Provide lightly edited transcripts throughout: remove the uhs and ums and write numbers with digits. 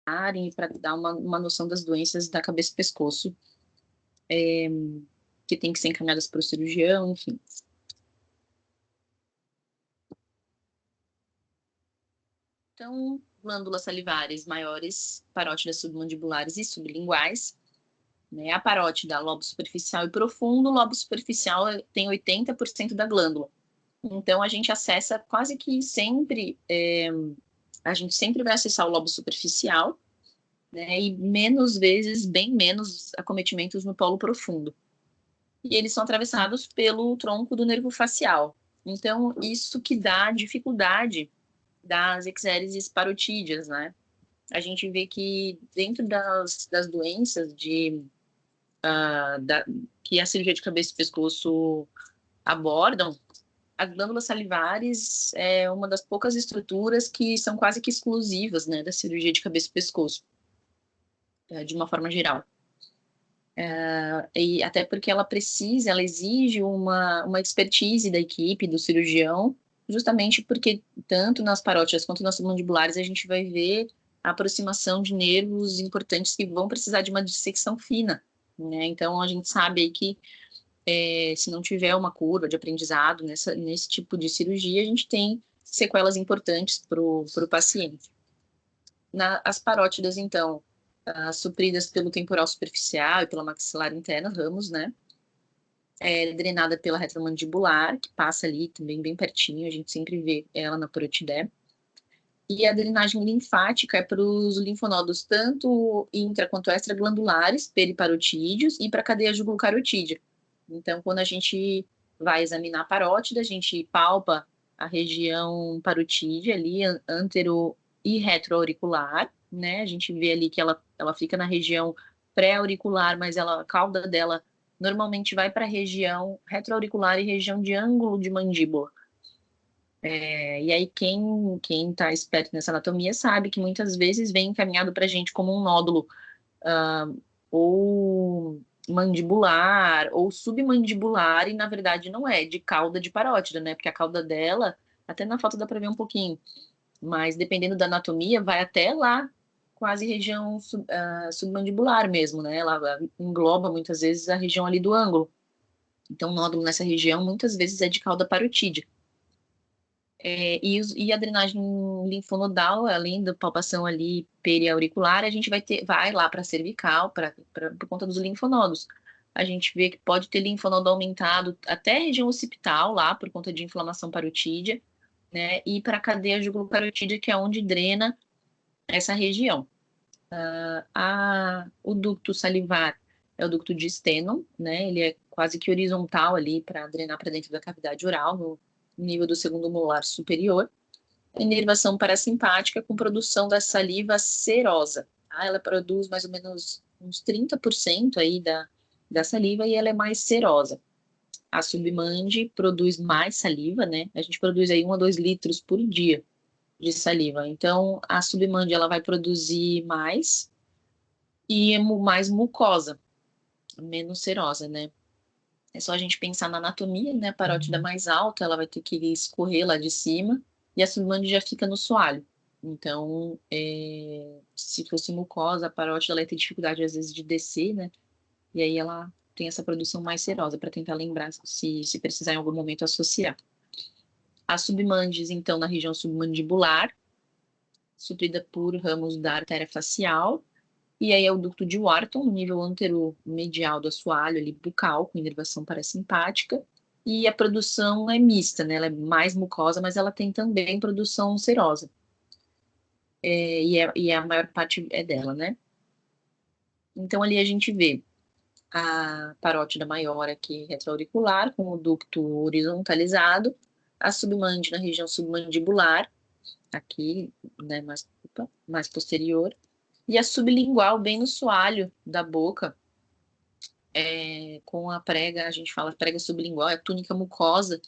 e para dar uma noção das doenças da cabeça e pescoço, que tem que ser encaminhadas para o cirurgião, enfim. Então, glândulas salivares maiores, parótidas submandibulares e sublinguais, né? A parótida, lobo superficial e profundo, o lobo superficial tem 80% da glândula. Então, a gente acessa quase que sempre, a gente sempre vai acessar o lobo superficial, né? E menos vezes, bem menos acometimentos no polo profundo. E eles são atravessados pelo tronco do nervo facial. Então, isso que dá dificuldade das exéreses parotídeas, né? A gente vê que dentro das doenças que a cirurgia de cabeça e pescoço abordam, as glândulas salivares é uma das poucas estruturas que são quase que exclusivas, né, da cirurgia de cabeça e pescoço, de uma forma geral. E até porque ela exige uma expertise da equipe, do cirurgião, justamente porque tanto nas parótidas quanto nas submandibulares a gente vai ver a aproximação de nervos importantes que vão precisar de uma dissecção fina, né? Então a gente sabe aí que se não tiver uma curva de aprendizado nesse tipo de cirurgia, a gente tem sequelas importantes para o paciente. As parótidas, então, supridas pelo temporal superficial e pela maxilar interna, ramos, né? Drenada pela retromandibular, que passa ali também bem pertinho, a gente sempre vê ela na parotidé. E a drenagem linfática é para os linfonodos tanto intra quanto extraglandulares, periparotídeos, e para a cadeia jugulocarotídea. Então, quando a gente vai examinar a parótida, a gente palpa a região parotídea ali, antero e retroauricular, né? A gente vê ali que ela fica na região pré-auricular, mas a cauda dela normalmente vai para a região retroauricular e região de ângulo de mandíbula. E aí, quem está esperto nessa anatomia sabe que muitas vezes vem encaminhado para a gente como um nódulo ou mandibular ou submandibular, e na verdade não é, de cauda de parótida, né? Porque a cauda dela, até na foto dá para ver um pouquinho, mas dependendo da anatomia, vai até lá, quase região submandibular mesmo, né? Ela engloba muitas vezes a região ali do ângulo. Então, nódulo nessa região muitas vezes é de cauda parotídea. E a drenagem linfonodal, além da palpação ali periauricular, a gente vai lá para a cervical, por conta dos linfonodos. A gente vê que pode ter linfonodo aumentado até a região occipital, lá, por conta de inflamação parotídea, né? E para a cadeia jugulocarotídea, que é onde drena essa região. O ducto salivar é o ducto de Steno, né? Ele é quase que horizontal ali para drenar para dentro da cavidade oral, no nível do segundo molar superior. Inervação parasimpática com produção da saliva serosa. Tá? Ela produz mais ou menos uns 30% aí da saliva e ela é mais serosa. A submande produz mais saliva, né? A gente produz aí 1 a 2 litros por dia de saliva. Então, a submande ela vai produzir mais e é mais mucosa, menos serosa, né? É só a gente pensar na anatomia, né? A parótida mais alta, ela vai ter que escorrer lá de cima e a submande já fica no soalho. Então, se fosse mucosa, a parótida ela ia ter dificuldade às vezes de descer, né? E aí ela tem essa produção mais serosa para tentar lembrar se precisar em algum momento associar. As submandes, então, na região submandibular, suprida por ramos da artéria facial, e aí é o ducto de Wharton, no nível anteromedial do assoalho, ali bucal, com inervação parasimpática, e a produção é mista, né? Ela é mais mucosa, mas ela tem também produção serosa. E a maior parte é dela, né? Então ali a gente vê a parótida maior aqui retroauricular, com o ducto horizontalizado, a submande na região submandibular, aqui, né, mais posterior, e a sublingual bem no soalho da boca, com a prega, a gente fala prega sublingual, é a túnica mucosa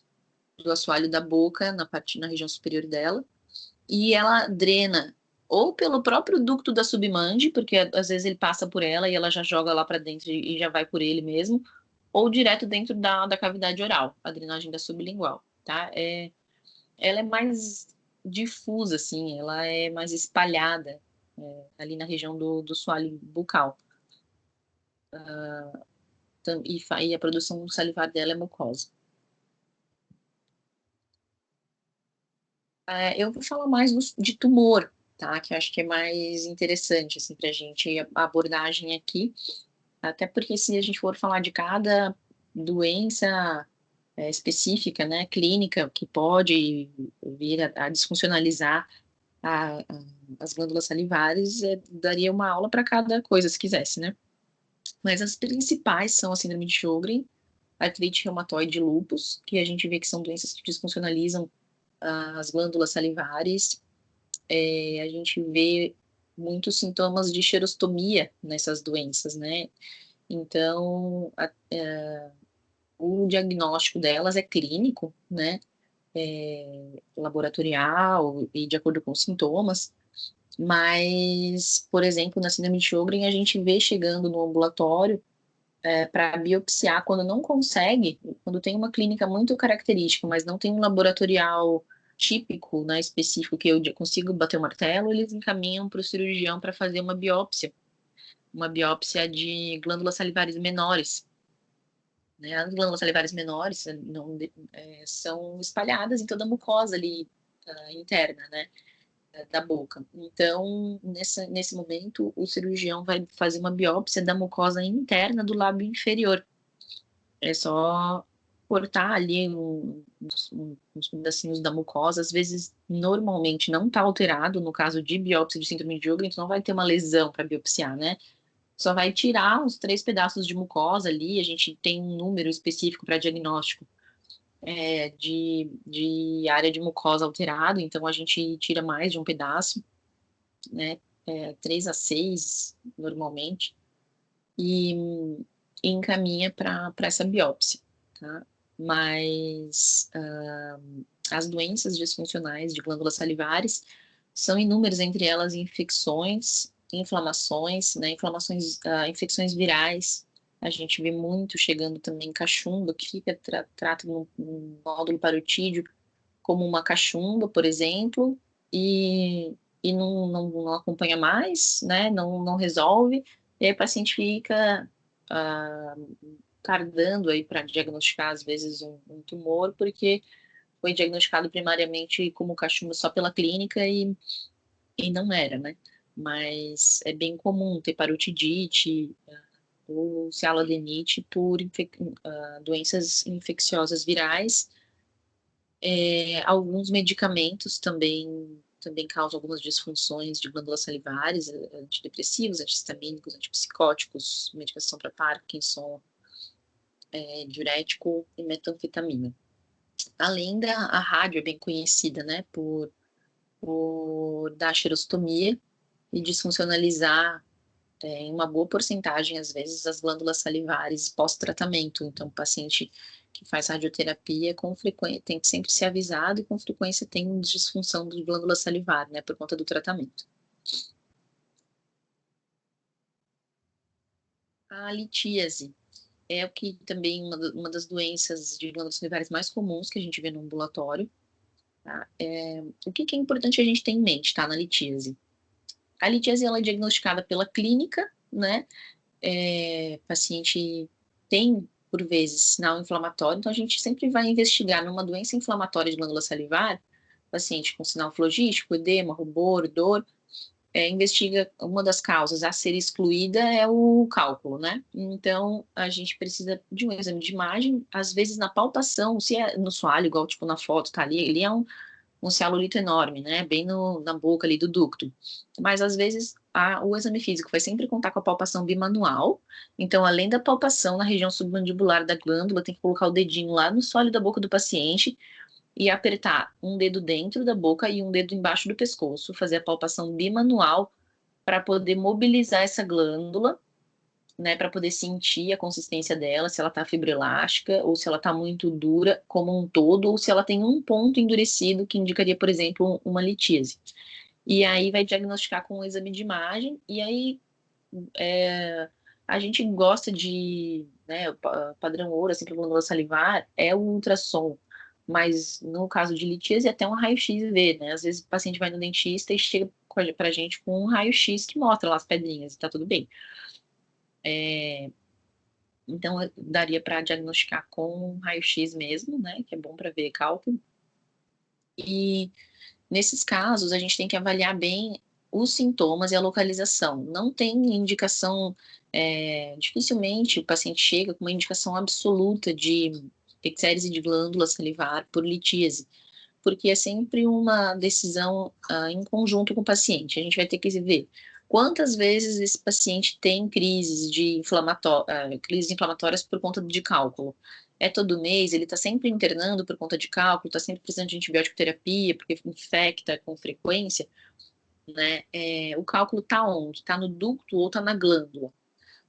do assoalho da boca, na região superior dela, e ela drena ou pelo próprio ducto da submande, porque às vezes ele passa por ela e ela já joga lá para dentro e já vai por ele mesmo, ou direto dentro da cavidade oral, a drenagem da sublingual, tá? Ela é mais difusa, assim, ela é mais espalhada, ali na região do soalho bucal. E a produção salivar dela é mucosa. Eu vou falar mais de tumor, tá? Que eu acho que é mais interessante, assim, para a gente, a abordagem aqui. Até porque se a gente for falar de cada doença específica, né, clínica, que pode vir a disfuncionalizar a- a- as glândulas salivares, daria uma aula para cada coisa, se quisesse, né? Mas as principais são a síndrome de Sjögren, artrite reumatoide e lúpus, que a gente vê que são doenças que disfuncionalizam as glândulas salivares. A gente vê muitos sintomas de xerostomia nessas doenças, né? Então, o diagnóstico delas é clínico, né? Laboratorial e de acordo com os sintomas. Mas, por exemplo, na síndrome de Sjögren, a gente vê chegando no ambulatório para biopsiar quando não consegue, quando tem uma clínica muito característica, mas não tem um laboratorial típico, né, específico, que eu consigo bater o martelo, eles encaminham para o cirurgião para fazer uma biópsia de glândulas salivares menores. Né? As glândulas salivares menores não, são espalhadas em toda a mucosa ali interna, né, da boca. Então, nesse momento, o cirurgião vai fazer uma biópsia da mucosa interna do lábio inferior. É só cortar ali uns pedacinhos da mucosa. Às vezes, normalmente, não está alterado. No caso de biópsia de síndrome de Sjögren, então não vai ter uma lesão para biopsiar, né? Só vai tirar os 3 pedaços de mucosa ali. A gente tem um número específico para diagnóstico de área de mucosa alterado. Então, a gente tira mais de um pedaço, né? 3 a 6, normalmente. E encaminha para essa biópsia, tá? Mas as doenças disfuncionais de glândulas salivares são inúmeras, entre elas infecções, inflamações, né? Infecções virais. A gente vê muito chegando também cachumba, que fica trata um nódulo parotídeo como uma cachumba, por exemplo, e não acompanha mais, né? Não resolve, e aí o paciente fica ah, tardando aí para diagnosticar, às vezes, um tumor, porque foi diagnosticado primariamente como cachumba só pela clínica e não era, né? Mas é bem comum ter parotidite ou cialodenite por doenças infecciosas virais. Alguns medicamentos também causam algumas disfunções de glândulas salivares, antidepressivos, antihistamínicos, antipsicóticos, medicação para Parkinson, diurético e metanfetamina. Além a rádio é bem conhecida, né, por dar xerostomia e disfuncionalizar em uma boa porcentagem, às vezes, as glândulas salivares pós-tratamento. Então, o paciente que faz radioterapia com frequência tem que sempre ser avisado e com frequência tem disfunção de glândula salivar, né, por conta do tratamento. A litíase é o que também uma das doenças de glândulas salivares mais comuns que a gente vê no ambulatório. Tá? O que é importante a gente ter em mente, tá, na litíase? A litíase ela é diagnosticada pela clínica, né? Paciente tem, por vezes, sinal inflamatório, então a gente sempre vai investigar numa doença inflamatória de glândula salivar, paciente com sinal flogístico, edema, rubor, dor, investiga uma das causas a ser excluída é o cálculo, né? Então, a gente precisa de um exame de imagem, às vezes na palpação, se é no soalho, igual tipo na foto tá ali, ele é um cialolito enorme, né? Bem na boca ali do ducto. Mas às vezes o exame físico vai sempre contar com a palpação bimanual. Então, além da palpação na região submandibular da glândula, tem que colocar o dedinho lá no soalho da boca do paciente e apertar um dedo dentro da boca e um dedo embaixo do pescoço, fazer a palpação bimanual para poder mobilizar essa glândula, né, para poder sentir a consistência dela, se ela está fibroelástica ou se ela está muito dura como um todo, ou se ela tem um ponto endurecido que indicaria, por exemplo, uma litíase. E aí vai diagnosticar com um exame de imagem, e aí a gente gosta de, né, o padrão ouro, assim, para glândula salivar, é o ultrassom. Mas no caso de litíase, até um raio-x e vê, né? Às vezes o paciente vai no dentista e chega pra gente com um raio-x que mostra lá as pedrinhas, e tá tudo bem. Então, daria para diagnosticar com um raio-x mesmo, né, que é bom para ver cálculo. E nesses casos, a gente tem que avaliar bem os sintomas e a localização. Não tem indicação, dificilmente o paciente chega com uma indicação absoluta de icteríase de glândula salivar por litíase, porque é sempre uma decisão em conjunto com o paciente. A gente vai ter que ver quantas vezes esse paciente tem crises inflamatórias por conta de cálculo. É todo mês, ele está sempre internando por conta de cálculo, está sempre precisando de antibiótico terapia, porque infecta com frequência, né? O cálculo está onde? Está no ducto ou está na glândula?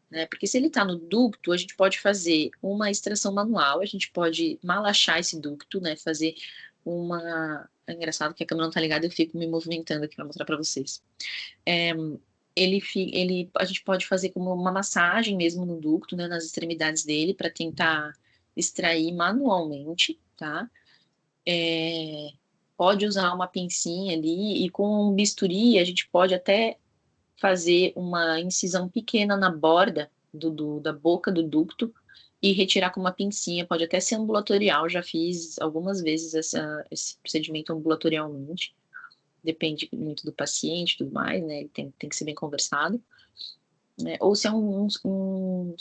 Né? Porque se ele está no ducto, a gente pode fazer uma extração manual, a gente pode malachar esse ducto, né? Fazer uma... É engraçado que a câmera não está ligada, eu fico me movimentando aqui para mostrar para vocês. A gente pode fazer como uma massagem mesmo no ducto, né? Nas extremidades dele, para tentar extrair manualmente, tá? Pode usar uma pincinha ali e com um bisturi a gente pode até fazer uma incisão pequena na borda da boca do ducto e retirar com uma pincinha, pode até ser ambulatorial, já fiz algumas vezes esse procedimento ambulatorialmente, depende muito do paciente e tudo mais, né, tem que ser bem conversado, né, ou se é um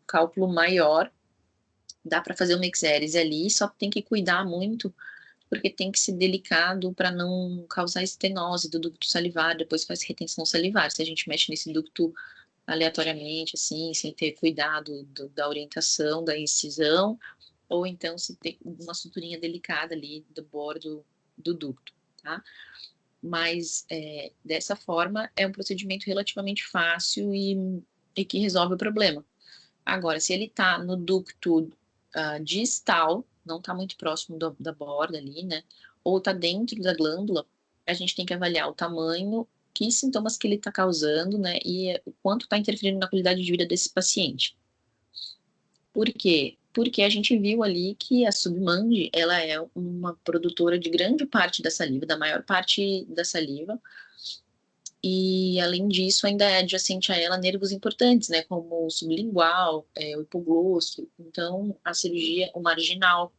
cálculo maior, dá para fazer uma exérese ali, só tem que cuidar muito, porque tem que ser delicado para não causar estenose do ducto salivar, depois faz retenção salivar. Se a gente mexe nesse ducto aleatoriamente, assim, sem ter cuidado da orientação, da incisão, ou então se tem uma suturinha delicada ali do bordo do ducto, tá? Mas dessa forma é um procedimento relativamente fácil e que resolve o problema. Agora, se ele está no ducto distal, não está muito próximo da borda ali, né? Ou está dentro da glândula, a gente tem que avaliar o tamanho, que sintomas que ele está causando, né? E o quanto está interferindo na qualidade de vida desse paciente. Por quê? Porque a gente viu ali que a submande, ela é uma produtora de grande parte da saliva, da maior parte da saliva, e além disso ainda é adjacente a ela nervos importantes, né, como o sublingual, o hipoglosso. Então a cirurgia, o marginal,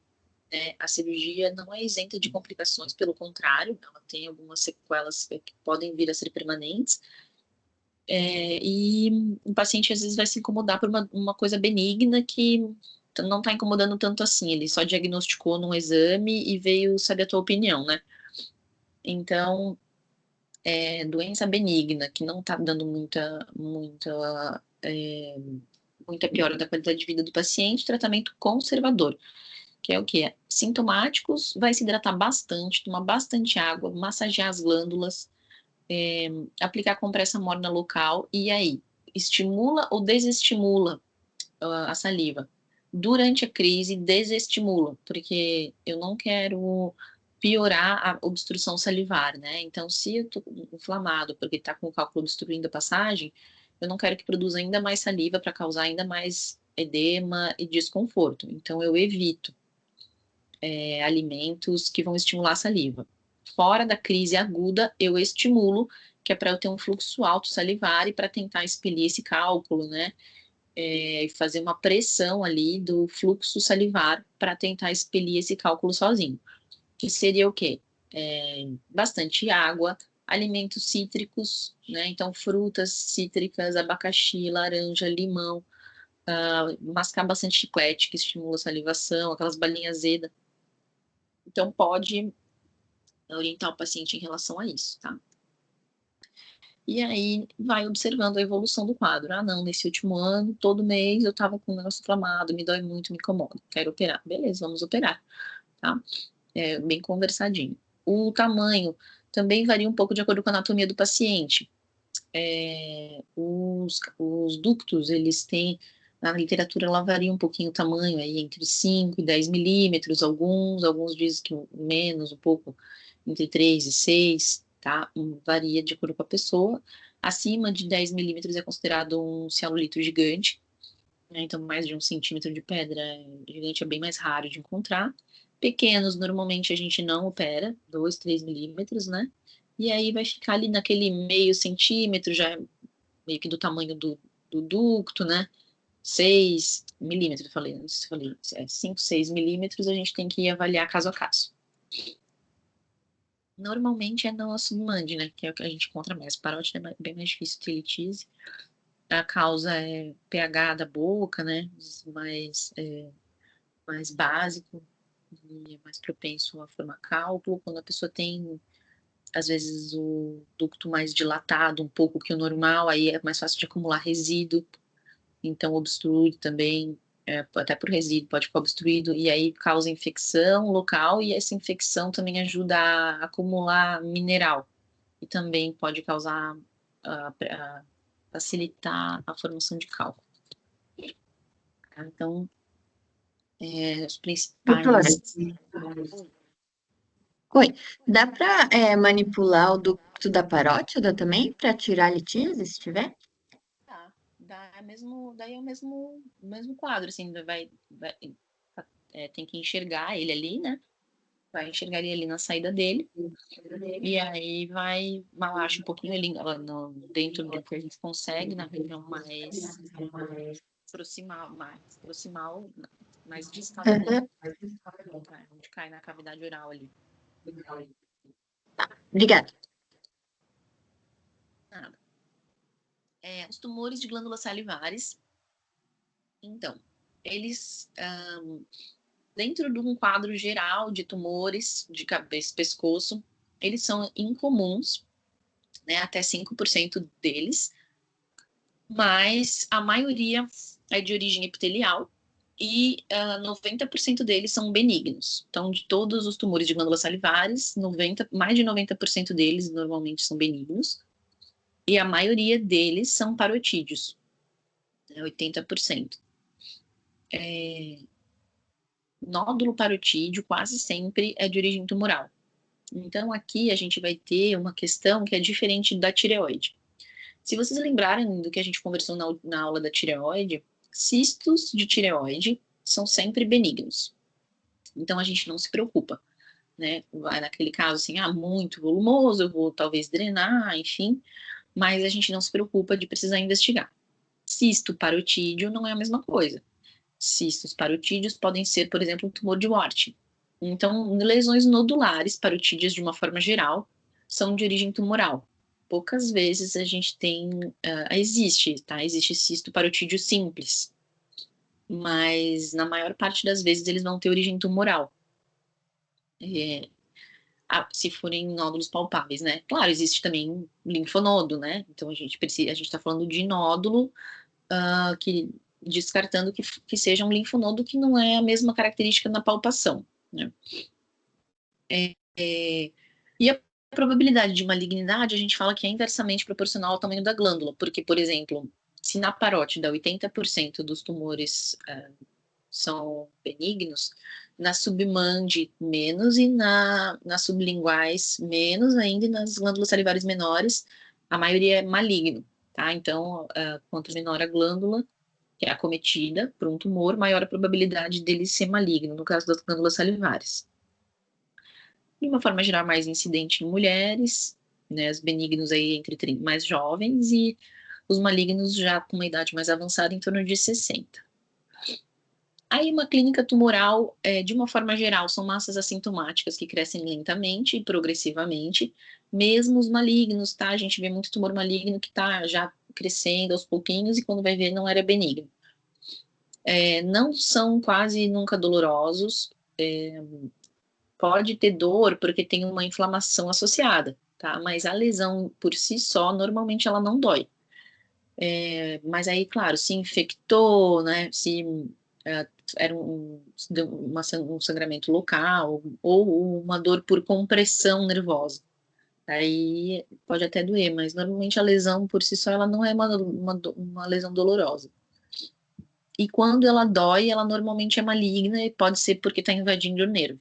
né, a cirurgia não é isenta de complicações, pelo contrário, ela tem algumas sequelas que podem vir a ser permanentes, e o paciente às vezes vai se incomodar por uma coisa benigna que não está incomodando tanto assim, ele só diagnosticou num exame e veio saber a tua opinião, né? Então, doença benigna, que não está dando muita piora da qualidade de vida do paciente, tratamento conservador, que é o quê? Sintomáticos, vai se hidratar bastante, tomar bastante água, massagear as glândulas, aplicar compressa morna local, e aí, estimula ou desestimula a saliva? Durante a crise, desestimula, porque eu não quero piorar a obstrução salivar, né? Então, se eu tô inflamado porque tá com o cálculo obstruindo a passagem, eu não quero que produza ainda mais saliva para causar ainda mais edema e desconforto. Então, eu evito alimentos que vão estimular a saliva. Fora da crise aguda, eu estimulo, que é para eu ter um fluxo alto salivar e para tentar expelir esse cálculo, né? E fazer uma pressão ali do fluxo salivar para tentar expelir esse cálculo sozinho. Que seria o quê? Bastante água, alimentos cítricos, né? Então, frutas cítricas, abacaxi, laranja, limão, mascar bastante chiclete, que estimula a salivação, aquelas balinhas azedas. Então, pode orientar o paciente em relação a isso, tá? E aí vai observando a evolução do quadro. Ah, não, nesse último ano, todo mês eu tava com o negócio inflamado, me dói muito, me incomoda, quero operar. Beleza, vamos operar, tá? Bem conversadinho. O tamanho também varia um pouco de acordo com a anatomia do paciente. Os ductos, eles têm, na literatura, ela varia um pouquinho o tamanho, aí entre 5 e 10 milímetros, alguns dizem que menos, um pouco, entre 3 e 6, tá? Varia de acordo com a pessoa. Acima de 10 milímetros é considerado um cianolito gigante, né? Então mais de 1 centímetro de pedra gigante é bem mais raro de encontrar. Pequenos, normalmente a gente não opera, 2, 3 milímetros, né? e aí vai ficar ali naquele meio centímetro, já meio que do tamanho do ducto, né? 6 milímetros, eu falei, não sei se eu falei, 5, 6 milímetros, a gente tem que avaliar caso a caso. Normalmente é no submand, né? Que é o que a gente encontra mais. Parótida é bem mais difícil ter litise. A causa é pH da boca, né? Mais básico e é mais propenso a formar cálculo. Quando a pessoa tem, às vezes, o ducto mais dilatado um pouco que o normal, aí é mais fácil de acumular resíduo. Então, obstrui também, até por resíduo, pode ficar obstruído, e aí causa infecção local, e essa infecção também ajuda a acumular mineral, e também pode causar, facilitar a formação de cálculo. Então, os Doutora, principais... oi, dá para manipular o ducto da parótida também para tirar a litíase, se tiver? Daí é o mesmo quadro, assim, tem que enxergar ele ali, né? Vai enxergar ele ali na saída dele, e aí vai, malaxa um pouquinho ele dentro do que a gente consegue, na região proximal, mais distal da boca, Aham. onde cai na cavidade oral ali. Obrigada. Nada. Os tumores de glândulas salivares, então, eles, dentro de um quadro geral de tumores de cabeça e pescoço, eles são incomuns, né, até 5% deles, mas a maioria é de origem epitelial e 90% deles são benignos. Então, de todos os tumores de glândulas salivares, mais de 90% deles normalmente são benignos, e a maioria deles são parotídeos, né, 80%. Nódulo parotídeo quase sempre é de origem tumoral. Então, aqui a gente vai ter uma questão que é diferente da tireoide. Se vocês lembrarem do que a gente conversou na aula da tireoide, cistos de tireoide são sempre benignos. Então, a gente não se preocupa, né? Vai naquele caso assim, muito volumoso, eu vou talvez drenar, enfim, mas a gente não se preocupa de precisar investigar. Cisto parotídeo não é a mesma coisa. Cistos parotídeos podem ser, por exemplo, um tumor de Wart. Então, lesões nodulares parotídeas, de uma forma geral, são de origem tumoral. Poucas vezes a gente tem, existe cisto parotídeo simples, mas na maior parte das vezes eles vão ter origem tumoral, se forem nódulos palpáveis, né? Claro, existe também linfonodo, né? Então a gente está falando de nódulo, que descartando que seja um linfonodo que não é a mesma característica na palpação, né? E a probabilidade de malignidade, a gente fala que é inversamente proporcional ao tamanho da glândula, porque, por exemplo, se na parótida 80% dos tumores são benignos, na submande menos e nas sublinguais menos ainda, e nas glândulas salivares menores, a maioria é maligno, tá? Então, quanto menor a glândula, que é acometida por um tumor, maior a probabilidade dele ser maligno, no caso das glândulas salivares. De uma forma geral, mais incidente em mulheres, né, os benignos aí entre mais jovens e os malignos já com uma idade mais avançada, em torno de 60. Aí uma clínica tumoral, de uma forma geral, são massas assintomáticas que crescem lentamente e progressivamente, mesmo os malignos, tá? A gente vê muito tumor maligno que tá já crescendo aos pouquinhos e quando vai ver não era benigno. Não são quase nunca dolorosos, pode ter dor porque tem uma inflamação associada, tá? Mas a lesão por si só, normalmente ela não dói. Mas aí, claro, se infectou, né? Se era um sangramento local ou uma dor por compressão nervosa. Aí pode até doer, mas normalmente a lesão por si só ela não é uma lesão dolorosa. E quando ela dói, ela normalmente é maligna e pode ser porque está invadindo o nervo.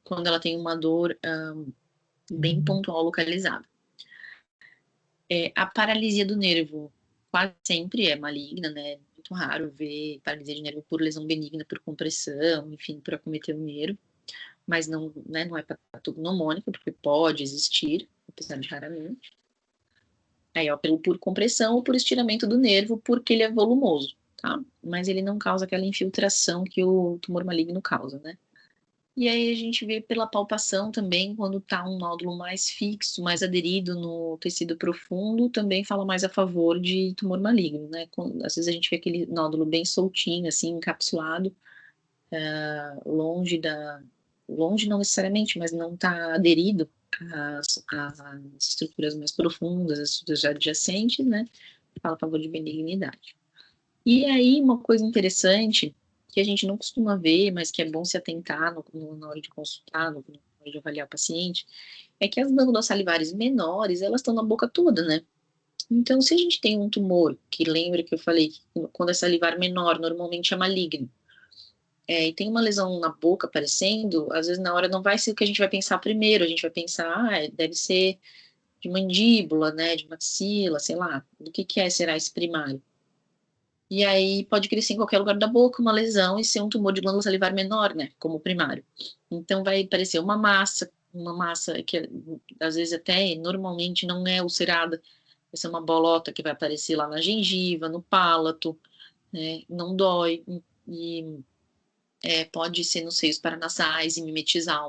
Quando ela tem uma dor bem pontual, localizada. A paralisia do nervo quase sempre é maligna, né? Muito raro ver paralisia de nervo por lesão benigna, por compressão, enfim, por acometer o nervo. Mas não, né, não é patognomônica, porque pode existir, apesar de raramente. Aí, ó, por compressão ou por estiramento do nervo, porque ele é volumoso, tá? Mas ele não causa aquela infiltração que o tumor maligno causa, né? E aí a gente vê pela palpação também, quando tá um nódulo mais fixo, mais aderido no tecido profundo, também fala mais a favor de tumor maligno, né? Às vezes a gente vê aquele nódulo bem soltinho, assim, encapsulado, longe não necessariamente, mas não tá aderido às estruturas mais profundas, às estruturas adjacentes, né? Fala a favor de benignidade. E aí, uma coisa interessante, que a gente não costuma ver, mas que é bom se atentar na hora de consultar, na hora de avaliar o paciente, é que as glândulas salivares menores, elas estão na boca toda, né? Então, se a gente tem um tumor, que lembra que eu falei que quando é salivar menor, normalmente é maligno, e tem uma lesão na boca aparecendo, às vezes na hora não vai ser o que a gente vai pensar primeiro, a gente vai pensar, deve ser de mandíbula, né, de maxila, sei lá, do que será esse primário? E aí pode crescer em qualquer lugar da boca uma lesão e ser um tumor de glândula salivar menor, né, como primário. Então vai aparecer uma massa que às vezes até normalmente não é ulcerada, vai ser uma bolota que vai aparecer lá na gengiva, no palato, né, não dói, e pode ser nos seios paranasais e mimetizar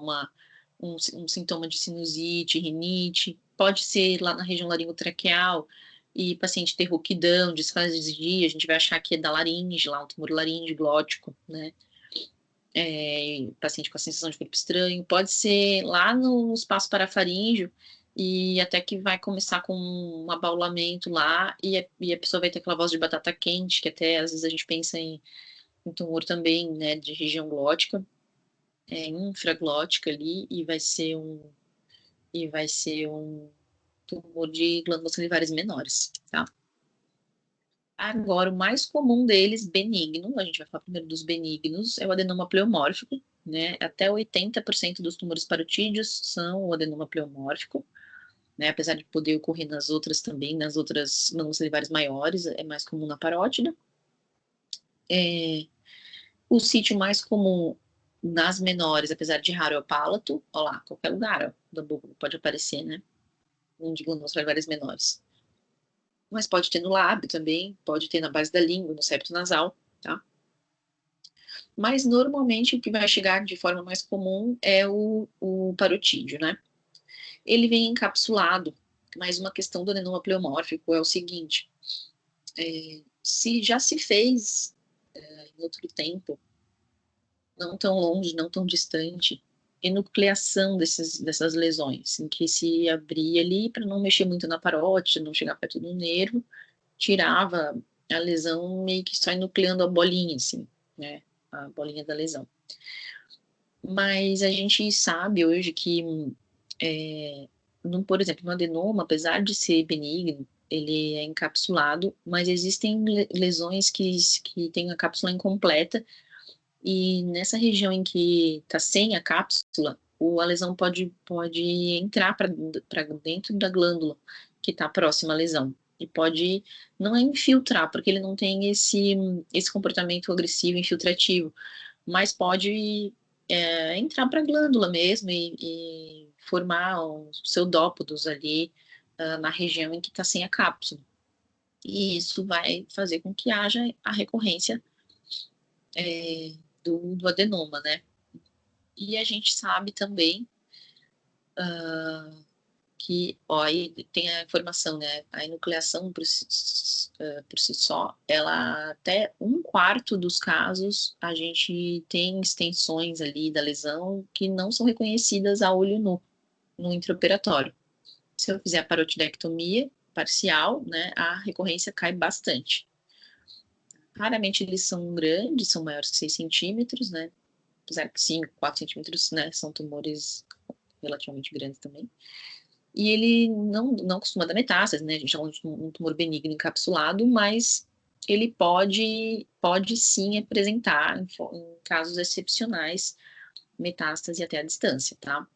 um sintoma de sinusite, rinite, pode ser lá na região laringotraqueal, e paciente ter rouquidão, disfasia, a gente vai achar que é da laringe, lá um tumor laringe glótico, né? Paciente com a sensação de corpo estranho, pode ser lá no espaço parafaríngeo, e até que vai começar com um abaulamento lá, e a pessoa vai ter aquela voz de batata quente, que até às vezes a gente pensa em tumor também, né, de região glótica, infraglótica ali, e vai ser um tumor de glândulas salivares menores, tá? Agora, o mais comum deles, benigno, a gente vai falar primeiro dos benignos, é o adenoma pleomórfico, né? Até 80% dos tumores parotídeos são o adenoma pleomórfico, né? Apesar de poder ocorrer nas outras também, nas outras glândulas salivares maiores, é mais comum na parótida. O sítio mais comum nas menores, apesar de raro, é o palato. Olha lá, qualquer lugar, ó, da boca pode aparecer, né? Um de glândulas salivares menores. Mas pode ter no lábio também, pode ter na base da língua, no septo nasal, tá? Mas normalmente o que vai chegar de forma mais comum é o parotídeo, né? Ele vem encapsulado, mas uma questão do adenoma pleomórfico é o seguinte: se já se fez em outro tempo, não tão longe, não tão distante, enucleação dessas lesões, em que se abria ali para não mexer muito na parótida, não chegar perto do nervo, tirava a lesão meio que só enucleando a bolinha, assim, né, a bolinha da lesão. Mas a gente sabe hoje que, por exemplo, no adenoma, apesar de ser benigno, ele é encapsulado, mas existem lesões que têm a cápsula incompleta, e nessa região em que está sem a cápsula, a lesão pode entrar para dentro da glândula que está próxima à lesão. E pode, não é infiltrar, porque ele não tem esse comportamento agressivo, infiltrativo, mas pode entrar para a glândula mesmo e formar os pseudópodos ali na região em que está sem a cápsula. E isso vai fazer com que haja a recorrência do adenoma, né? E a gente sabe também que, ó, aí tem a informação, né? A enucleação por si só, ela até 1/4 dos casos a gente tem extensões ali da lesão que não são reconhecidas a olho nu no intraoperatório. Se eu fizer a parotidectomia parcial, né, a recorrência cai bastante. Raramente eles são grandes, são maiores que 6 centímetros, né? Apesar que 5, 4 centímetros, né, são tumores relativamente grandes também. E ele não costuma dar metástase, né? A gente chama de um tumor benigno encapsulado, mas ele pode sim apresentar, em casos excepcionais, metástase até a distância, tá?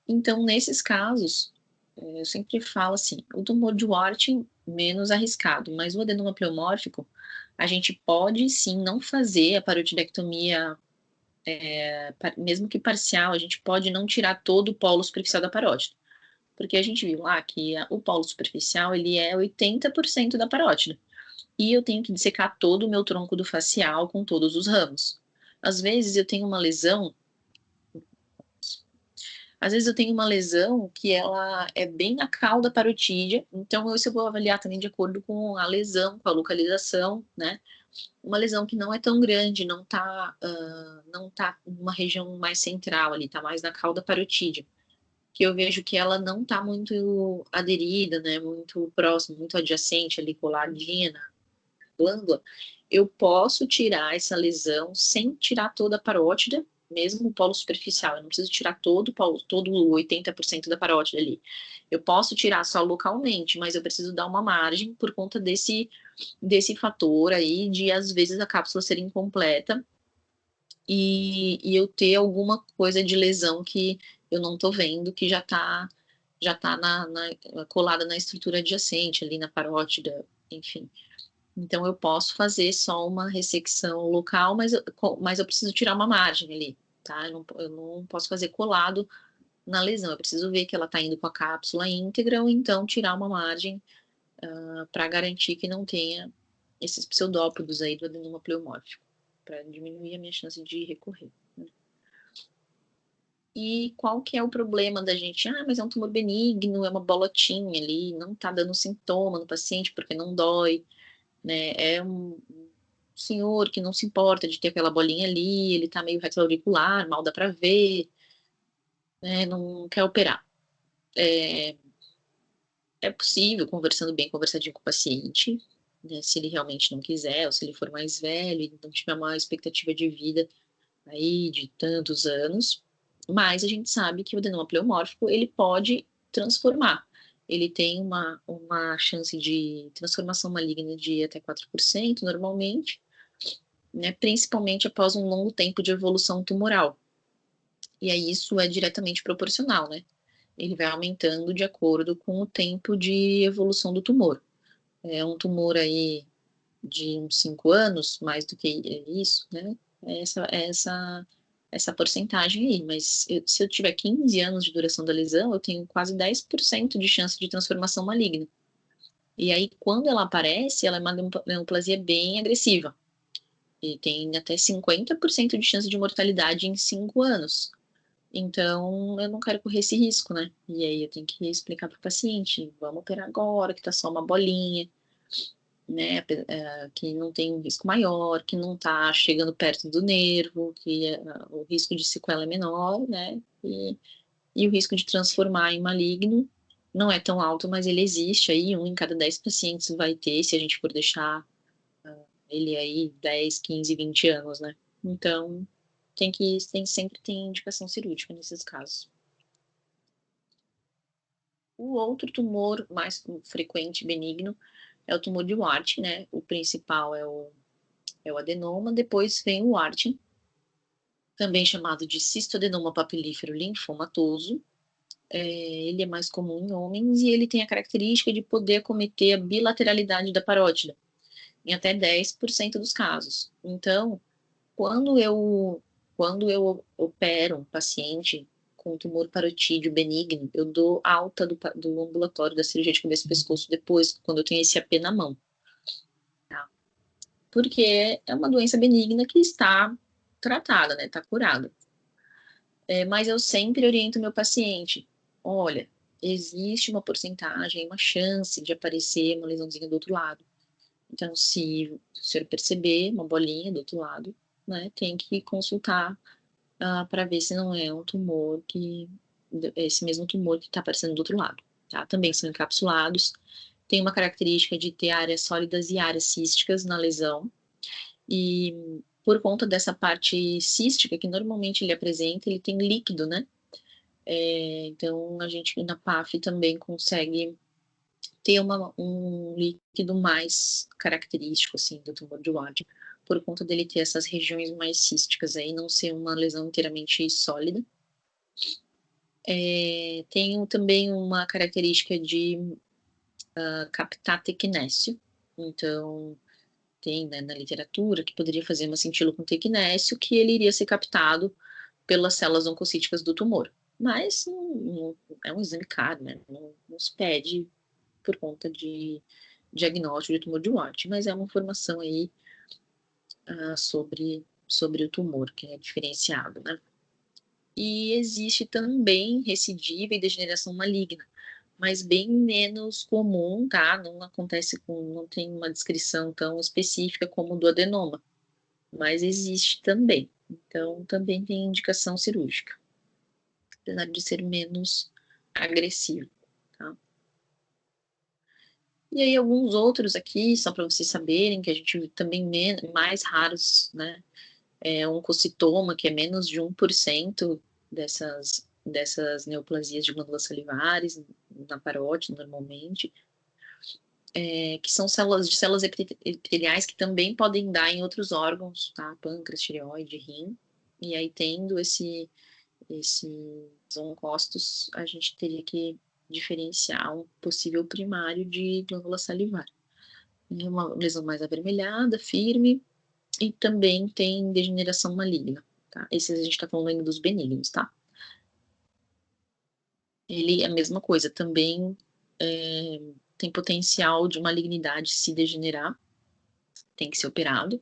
Então, nesses casos, eu sempre falo assim, o tumor de Warthin, menos arriscado, mas o adenoma pleomórfico, a gente pode sim não fazer a parotidectomia mesmo que parcial, a gente pode não tirar todo o polo superficial da parótida, porque a gente viu lá que o polo superficial, ele é 80% da parótida, e eu tenho que dissecar todo o meu tronco do facial com todos os ramos. Às vezes eu tenho uma lesão, que ela é bem na cauda parotídea, então eu vou avaliar também de acordo com a lesão, com a localização, né? Uma lesão que não é tão grande, não tá numa região mais central ali, tá mais na cauda parotídea, que eu vejo que ela não tá muito aderida, né, muito próxima, muito adjacente ali, coladinha na glândula, eu posso tirar essa lesão sem tirar toda a parótida, mesmo o polo superficial, eu não preciso tirar todo o 80% da parótida ali. Eu posso tirar só localmente, mas eu preciso dar uma margem por conta desse fator aí de, às vezes, a cápsula ser incompleta e eu ter alguma coisa de lesão que eu não tô vendo, que já tá colada na estrutura adjacente, ali na parótida, enfim. Então, eu posso fazer só uma ressecção local, mas eu preciso tirar uma margem ali, tá? Eu não posso fazer colado na lesão, eu preciso ver que ela tá indo com a cápsula íntegra, ou então tirar uma margem para garantir que não tenha esses pseudópodos aí do adenoma pleomórfico, para diminuir a minha chance de recorrer. Né? E qual que é o problema da gente? Mas é um tumor benigno, é uma bolotinha ali, não tá dando sintoma no paciente porque não dói, né? É um senhor que não se importa de ter aquela bolinha ali, ele tá meio retroauricular, mal dá para ver, né? Não quer operar. É possível, conversando bem, conversadinho com o paciente, né, se ele realmente não quiser, ou se ele for mais velho e não tiver uma expectativa de vida aí de tantos anos, mas a gente sabe que o adenoma pleomórfico, ele pode transformar. Ele tem uma chance de transformação maligna de até 4% normalmente, né, principalmente após um longo tempo de evolução tumoral. E aí isso é diretamente proporcional, né? Ele vai aumentando de acordo com o tempo de evolução do tumor. É um tumor aí de uns 5 anos, mais do que isso, né? Essa porcentagem aí, mas se eu tiver 15 anos de duração da lesão, eu tenho quase 10% de chance de transformação maligna. E aí, quando ela aparece, ela é uma neoplasia bem agressiva. E tem até 50% de chance de mortalidade em 5 anos. Então, eu não quero correr esse risco, né? E aí eu tenho que explicar para o paciente, vamos operar agora, que tá só uma bolinha, né? Que não tem um risco maior, que não tá chegando perto do nervo, que o risco de sequela é menor, né? E o risco de transformar em maligno não é tão alto, mas ele existe aí, 1 em cada 10 pacientes vai ter, se a gente for deixar ele aí 10, 15, 20 anos, né? Então, sempre tem indicação cirúrgica nesses casos. O outro tumor mais frequente, benigno, é o tumor de Wart, né? O principal é o adenoma, depois vem o Warthin, também chamado de cistoadenoma papilífero linfomatoso. Ele é mais comum em homens e ele tem a característica de poder acometer a bilateralidade da parótida, em até 10% dos casos. Então, quando eu opero um paciente com tumor parotídeo benigno, eu dou alta do ambulatório da cirurgia de cabeça e pescoço depois, quando eu tenho esse AP na mão. Tá? Porque é uma doença benigna que está tratada, né? Está curada. Mas eu sempre oriento meu paciente, olha, existe uma porcentagem, uma chance de aparecer uma lesãozinha do outro lado. Então, se o senhor perceber uma bolinha do outro lado, né, tem que consultar para ver se não é esse mesmo tumor que está aparecendo do outro lado. Tá? Também são encapsulados, tem uma característica de ter áreas sólidas e áreas císticas na lesão, e por conta dessa parte cística, que normalmente ele apresenta, ele tem líquido, né? Então, a gente na PAF também consegue ter um líquido mais característico, assim, do tumor de Warthin, por conta dele ter essas regiões mais císticas aí, não ser uma lesão inteiramente sólida. Tem também uma característica de captar tecnésio, então tem, né, na literatura, que poderia fazer uma cintila com tecnésio, que ele iria ser captado pelas células oncocíticas do tumor. Mas é um exame caro, né? Não se pede por conta de diagnóstico de tumor de Wart, mas é uma informação aí sobre o tumor, que é diferenciado, né? E existe também recidiva e degeneração maligna, mas bem menos comum, tá? Não acontece não tem uma descrição tão específica como do adenoma, mas existe também. Então, também tem indicação cirúrgica, apesar de ser menos agressivo, tá? E aí, alguns outros aqui, só para vocês saberem, que a gente também mais raros, né? É um oncocitoma, que é menos de 1% dessas neoplasias de glândulas salivares, na parótide, normalmente, que são células epiteliais que também podem dar em outros órgãos, tá? Pâncreas, tireoide, rim. E aí, tendo esses oncócitos, a gente teria que diferenciar um possível primário de glândula salivar. É uma lesão mais avermelhada, firme, e também tem degeneração maligna, tá? Esses a gente tá falando ainda dos benignos, tá? Ele é a mesma coisa, também tem potencial de malignidade se degenerar, tem que ser operado.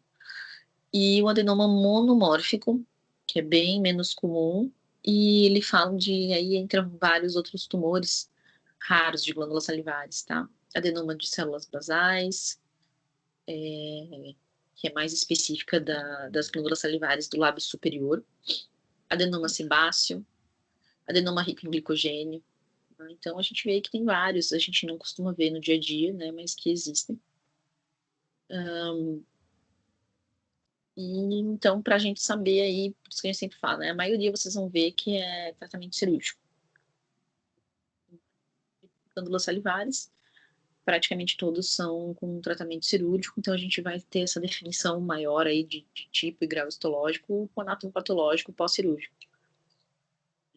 E o adenoma monomórfico, que é bem menos comum, e ele fala aí entram vários outros tumores raros de glândulas salivares, tá? Adenoma de células basais, que é mais específica das glândulas salivares do lábio superior, adenoma sebáceo, adenoma rico em glicogênio. Né? Então, a gente vê que tem vários, a gente não costuma ver no dia a dia, né, mas que existem. E então, para a gente saber aí, por isso que a gente sempre fala, né, a maioria vocês vão ver que é tratamento cirúrgico. Glândulas salivares, praticamente todos são com tratamento cirúrgico, então a gente vai ter essa definição maior aí de tipo e grau histológico com anatomopatológico pós-cirúrgico.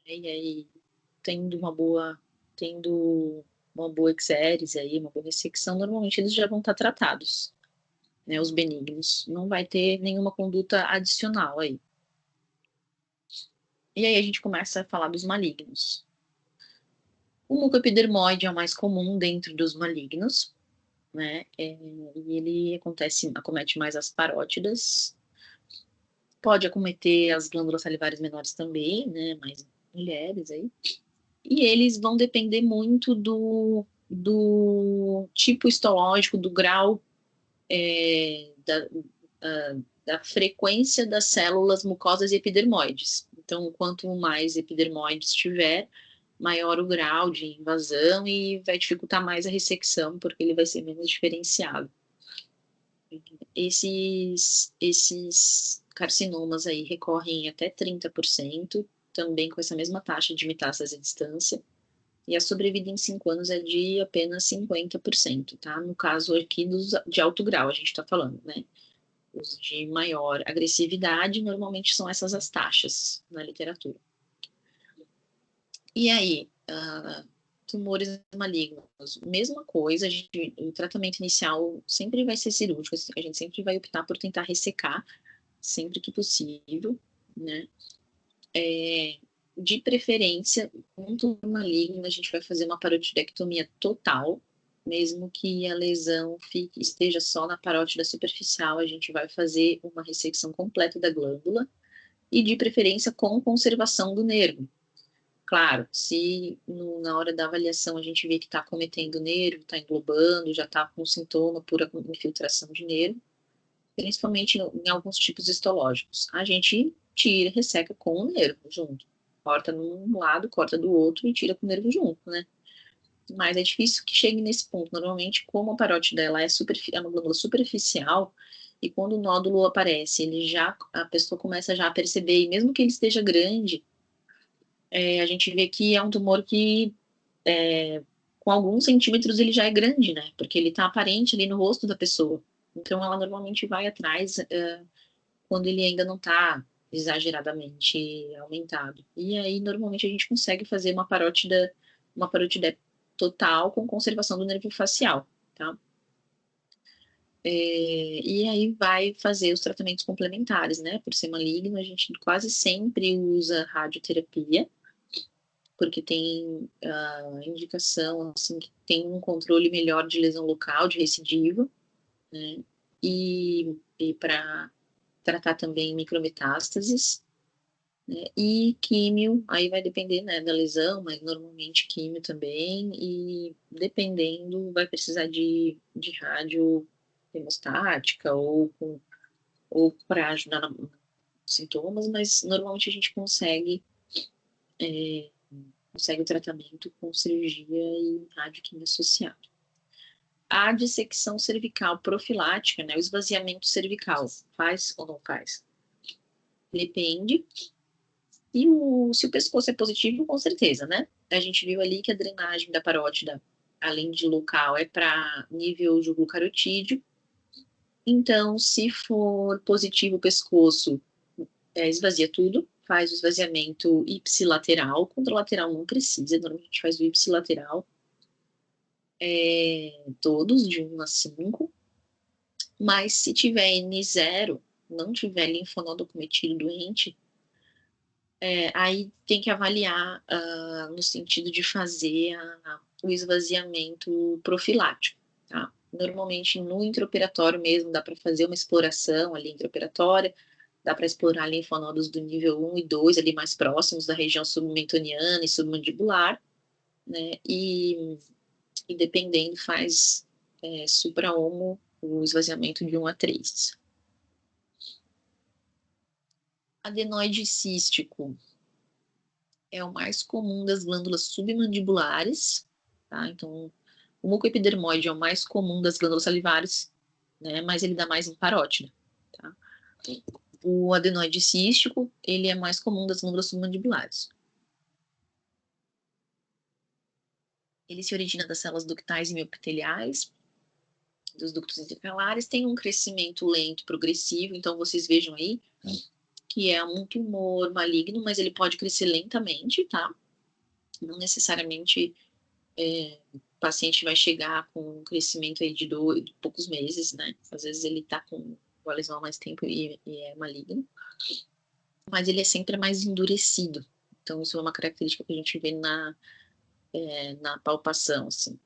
E aí, tendo uma boa exérese aí, uma boa ressecção, normalmente eles já vão estar tratados, né, os benignos. Não vai ter nenhuma conduta adicional aí. E aí a gente começa a falar dos malignos. O mucoepidermoide é o mais comum dentro dos malignos, né, e ele acomete mais as parótidas, pode acometer as glândulas salivares menores também, né, mais mulheres aí. E eles vão depender muito do tipo histológico, do grau da frequência das células mucosas e epidermoides. Então, quanto mais epidermoides tiver, maior o grau de invasão e vai dificultar mais a ressecção, porque ele vai ser menos diferenciado. Esses carcinomas aí recorrem até 30%, também com essa mesma taxa de metástase à distância, e a sobrevida em 5 anos é de apenas 50%, tá? No caso aqui de alto grau, a gente está falando, né? Os de maior agressividade, normalmente são essas as taxas na literatura. E aí, tumores malignos, mesma coisa, o tratamento inicial sempre vai ser cirúrgico, a gente sempre vai optar por tentar ressecar, sempre que possível, né? De preferência, um tumor maligno, a gente vai fazer uma parotidectomia total, mesmo que a lesão esteja só na parótida superficial, a gente vai fazer uma ressecção completa da glândula, e de preferência com conservação do nervo. Claro, se na hora da avaliação a gente vê que está acometendo o nervo, está englobando, já está com sintoma por infiltração de nervo, principalmente em alguns tipos histológicos, a gente tira, resseca com o nervo junto. Corta de um lado, corta do outro e tira com o nervo junto, né? Mas é difícil que chegue nesse ponto. Normalmente, como a parótida dela é uma glândula superficial, e quando o nódulo aparece, a pessoa começa já a perceber, e mesmo que ele esteja grande, a gente vê que é um tumor que, com alguns centímetros, ele já é grande, né? Porque ele está aparente ali no rosto da pessoa. Então, ela normalmente vai atrás quando ele ainda não está exageradamente aumentado. E aí, normalmente, a gente consegue fazer uma parótida total com conservação do nervo facial, tá? E aí vai fazer os tratamentos complementares, né? Por ser maligno, a gente quase sempre usa radioterapia, porque tem a indicação, assim, que tem um controle melhor de lesão local, de recidiva, né? E para tratar também micrometástases, né? E químio, aí vai depender, né, da lesão, mas normalmente químio também, e dependendo, vai precisar de rádio hemostática ou para ajudar nos sintomas, mas normalmente a gente consegue o tratamento com cirurgia e radioquímio associado. A dissecção cervical profilática, né, o esvaziamento cervical, faz ou não faz? Depende. Se o pescoço é positivo, com certeza, né? A gente viu ali que a drenagem da parótida, além de local, é para nível de glucarotídeo. Então, se for positivo o pescoço, esvazia tudo, faz o esvaziamento ipsilateral, contralateral não precisa, normalmente a gente faz o ipsilateral, todos de 1 a 5, mas se tiver N0, não tiver linfonodo acometido doente, aí tem que avaliar no sentido de fazer o esvaziamento profilático, tá? Normalmente no intraoperatório mesmo dá para fazer uma exploração ali intraoperatória, dá para explorar linfonodos do nível 1 e 2, ali mais próximos da região submentoniana e submandibular, né? E dependendo faz supra-omo o esvaziamento de 1 a 3. Adenoide cístico é o mais comum das glândulas submandibulares, tá? Então, o mucoepidermoide é o mais comum das glândulas salivares, né? Mas ele dá mais em parótida, tá? O adenoide cístico, ele é mais comum das glândulas submandibulares. Ele se origina das células ductais e miopiteliais, dos ductos intercalares, tem um crescimento lento, progressivo, então vocês vejam aí que é um tumor maligno, mas ele pode crescer lentamente, tá? Não necessariamente o paciente vai chegar com um crescimento aí de poucos meses, né? Às vezes ele tá com a lesão há mais tempo e é maligno, mas ele é sempre mais endurecido. Então, isso é uma característica que a gente vê na palpação, assim.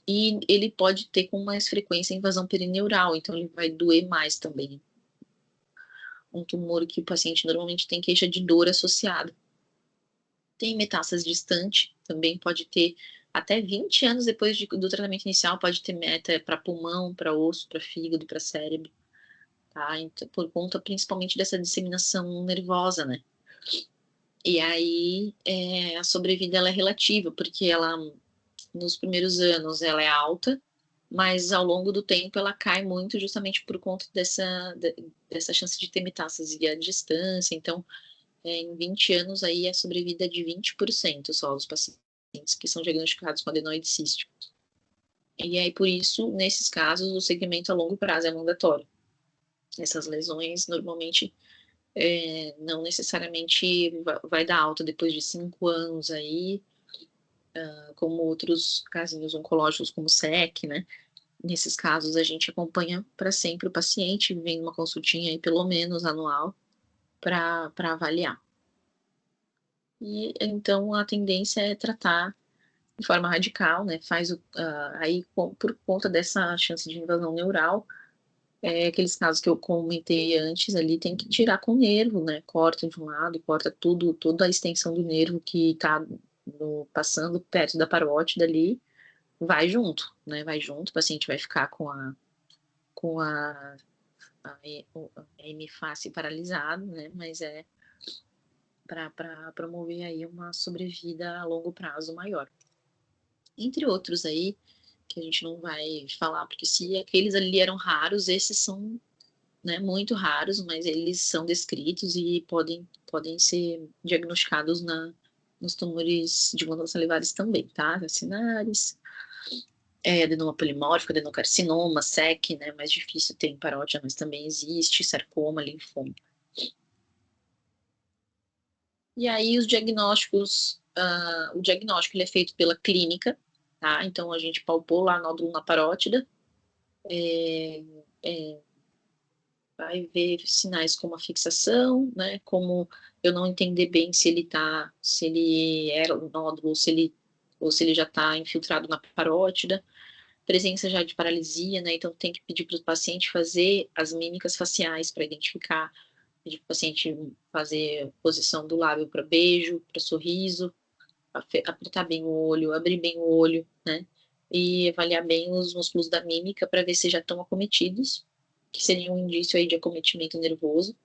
E ele pode ter com mais frequência invasão perineural, então ele vai doer mais também. Um tumor que o paciente normalmente tem queixa de dor associada. Tem metástase distante, também pode ter até 20 anos depois do tratamento inicial, pode ter meta para pulmão, para osso, para fígado, para cérebro, tá? Então, por conta principalmente dessa disseminação nervosa, né? E aí a sobrevida ela é relativa, porque ela nos primeiros anos ela é alta, mas ao longo do tempo ela cai muito justamente por conta dessa chance de ter metástase à distância. Então, em 20 anos aí a sobrevida é de 20% só dos pacientes que são diagnosticados com adenoide cístico. E aí, por isso, nesses casos, o segmento a longo prazo é mandatório. Essas lesões, normalmente, não necessariamente vai dar alta depois de 5 anos aí, como outros casinhos oncológicos, como SEC, né? Nesses casos, a gente acompanha para sempre o paciente, vem uma consultinha aí, pelo menos anual, para avaliar. E então a tendência é tratar de forma radical, né? Aí por conta dessa chance de invasão neural, aqueles casos que eu comentei antes ali, tem que tirar com o nervo, né? Corta de um lado, corta toda a extensão do nervo que está passando perto da parótida ali, vai junto, né? Vai junto, o paciente vai ficar com a hemifácie paralisado, né? Mas para promover aí uma sobrevida a longo prazo maior. Entre outros aí, que a gente não vai falar, porque se aqueles ali eram raros, esses são, né, muito raros, mas eles são descritos e podem ser diagnosticados nos tumores de glândulas salivares também, tá? Acinares, adenoma polimórfico, adenocarcinoma, SEC, né, mais difícil ter em parótida, mas também existe, sarcoma, linfoma. E aí os diagnósticos, o diagnóstico ele é feito pela clínica, tá? Então a gente palpou lá nódulo na parótida, é, é, vai ver sinais como a fixação, né, como eu não entender bem se ele era um nódulo ou se ele já está infiltrado na parótida, presença já de paralisia, né, então tem que pedir para o paciente fazer as mímicas faciais para identificar, pedir para o paciente fazer posição do lábio para beijo, para sorriso, apertar bem o olho, abrir bem o olho, né, e avaliar bem os músculos da mímica para ver se já estão acometidos, que seria um indício aí de acometimento nervoso,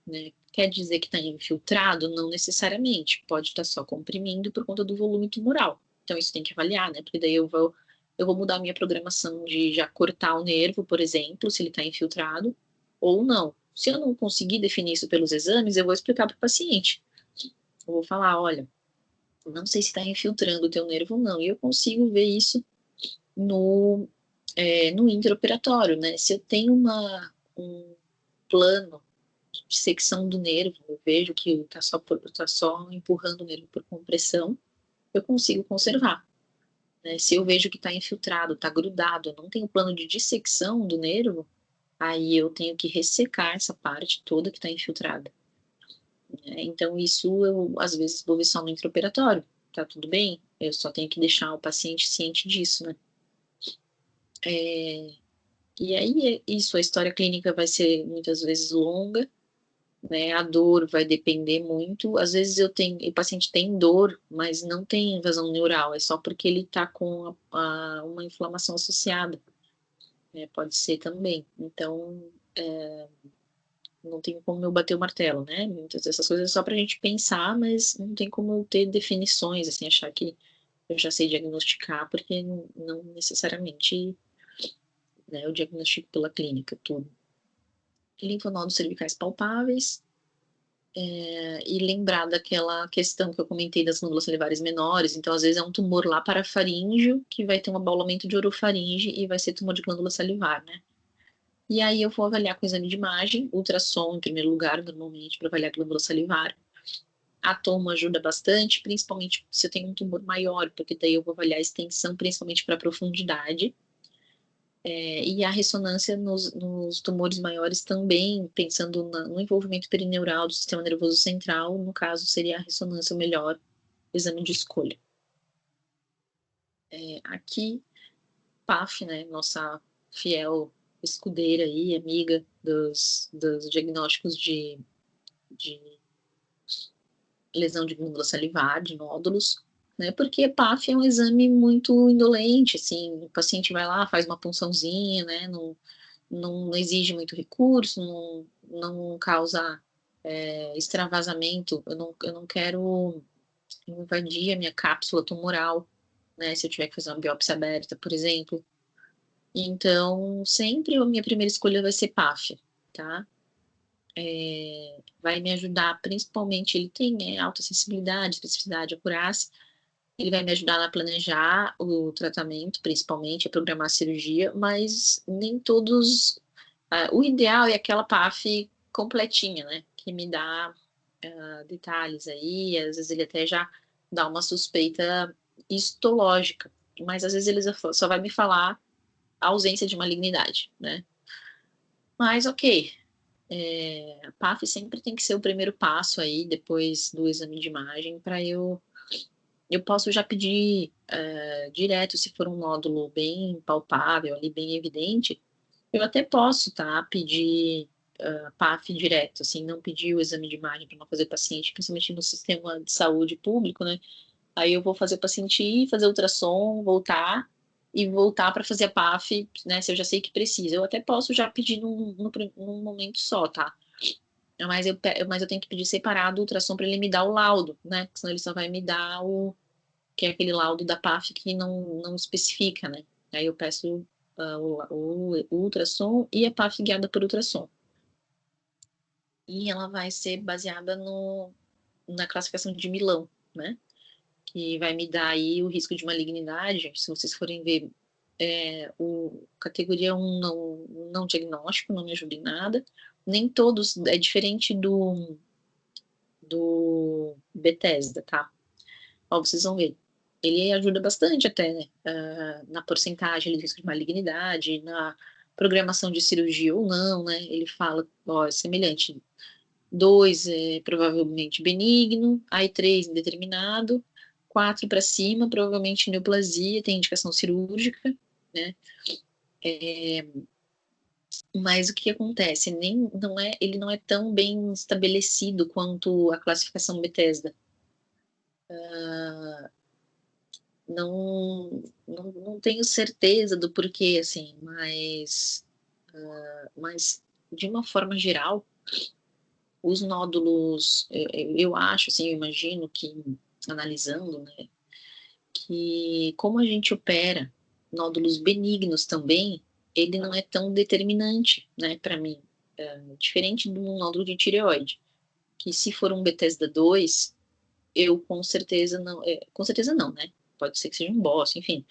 né? Quer dizer que está infiltrado? Não necessariamente, pode estar só comprimindo por conta do volume tumoral. Então isso tem que avaliar, né? Porque daí eu vou mudar a minha programação de já cortar o nervo, por exemplo, se ele está infiltrado, ou não. Se eu não conseguir definir isso pelos exames, eu vou explicar para o paciente. Eu vou falar, olha, não sei se está infiltrando o teu nervo ou não, e eu consigo ver isso no, no intraoperatório, né? Se eu tenho um plano de dissecção do nervo, eu vejo que tá só empurrando o nervo por compressão, eu consigo conservar. Né? Se eu vejo que está infiltrado, está grudado, eu não tenho plano de dissecção do nervo, aí eu tenho que ressecar essa parte toda que está infiltrada. Né? Então, isso eu, às vezes, vou ver só no intraoperatório, tá tudo bem? Eu só tenho que deixar o paciente ciente disso, né? É, e aí, isso, a história clínica vai ser muitas vezes longa, né? A dor vai depender muito. Às vezes o paciente tem dor, mas não tem invasão neural, é só porque ele está com uma inflamação associada, né? Pode ser também. Então, não tem como eu bater o martelo, né? Muitas dessas coisas é só para a gente pensar, mas não tem como eu ter definições, assim, achar que eu já sei diagnosticar, porque não necessariamente, né, eu diagnostico pela clínica tudo. Linfonodos cervicais palpáveis, e lembrar daquela questão que eu comentei das glândulas salivares menores. Então, às vezes, é um tumor lá parafaríngeo que vai ter um abaulamento de orofaringe e vai ser tumor de glândula salivar, né? E aí eu vou avaliar com exame de imagem, ultrassom em primeiro lugar, normalmente, para avaliar a glândula salivar. A tomo ajuda bastante, principalmente se eu tenho um tumor maior, porque daí eu vou avaliar a extensão, principalmente para profundidade. E a ressonância nos tumores maiores também, pensando no envolvimento perineural do sistema nervoso central, no caso seria a ressonância o melhor exame de escolha. Aqui, PAF, né, nossa fiel escudeira aí, amiga dos diagnósticos de lesão de glândula salivar, de nódulos, né, porque PAF é um exame muito indolente, assim, o paciente vai lá, faz uma punçãozinha, né, não exige muito recurso, não causa extravasamento, eu não quero invadir a minha cápsula tumoral, né, se eu tiver que fazer uma biópsia aberta, por exemplo. Então, sempre a minha primeira escolha vai ser PAF, tá? Vai me ajudar, principalmente, ele tem alta sensibilidade, especificidade, acurácia, ele vai me ajudar a planejar o tratamento, principalmente, a programar a cirurgia, mas nem todos. O ideal é aquela PAF completinha, né? Que me dá detalhes aí, às vezes ele até já dá uma suspeita histológica, mas às vezes ele só vai me falar a ausência de malignidade, né? Mas ok, a PAF sempre tem que ser o primeiro passo aí, depois do exame de imagem, para eu posso já pedir direto, se for um nódulo bem palpável, ali bem evidente, eu até posso, tá, pedir PAF direto, assim, não pedir o exame de imagem para não fazer paciente, principalmente no sistema de saúde público, né? Aí eu vou fazer o paciente ir, fazer ultrassom, voltar, e voltar para fazer a PAF, né, se eu já sei que precisa. Eu até posso já pedir num momento só, tá? Mas eu tenho que pedir separado o ultrassom para ele me dar o laudo, né? Senão ele só vai me dar que é aquele laudo da PAF que não especifica, né? Aí eu peço o ultrassom e a PAF guiada por ultrassom. E ela vai ser baseada na classificação de Milão, né? Que vai me dar aí o risco de malignidade. Se vocês forem ver, o categoria 1 não diagnóstico, não me ajuda em nada. Nem todos, é diferente do Bethesda, tá? Ó, vocês vão ver. ele ajuda bastante até, né? Na porcentagem de risco de malignidade, na programação de cirurgia ou não, né? Ele fala, ó, é semelhante. 2 é provavelmente benigno, aí 3 indeterminado, 4 para cima, provavelmente neoplasia, tem indicação cirúrgica, né? Mas o que acontece? Ele não é tão bem estabelecido quanto a classificação Bethesda. Não tenho certeza do porquê, assim, mas de uma forma geral, os nódulos, eu acho, assim, eu imagino que, analisando, né, que como a gente opera nódulos benignos também, ele não é tão determinante, né, para mim. Diferente do nódulo de tireoide, que se for um Bethesda 2, eu com certeza não, né? Pode ser que seja um boss, enfim.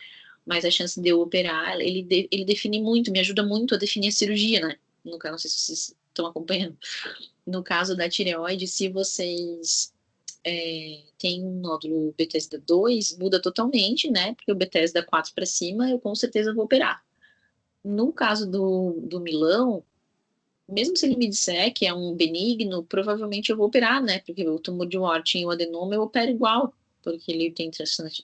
Mas a chance de eu operar, ele define muito, me ajuda muito a definir a cirurgia, né? No caso, não sei se vocês estão acompanhando. No caso da tireoide, se vocês têm um nódulo Bethesda 2, muda totalmente, né? Porque o Bethesda 4 para cima, eu com certeza vou operar. No caso do Milão, mesmo se ele me disser que é um benigno, provavelmente eu vou operar, né? Porque o tumor de Warthin e o adenoma eu opero igual, porque ele tem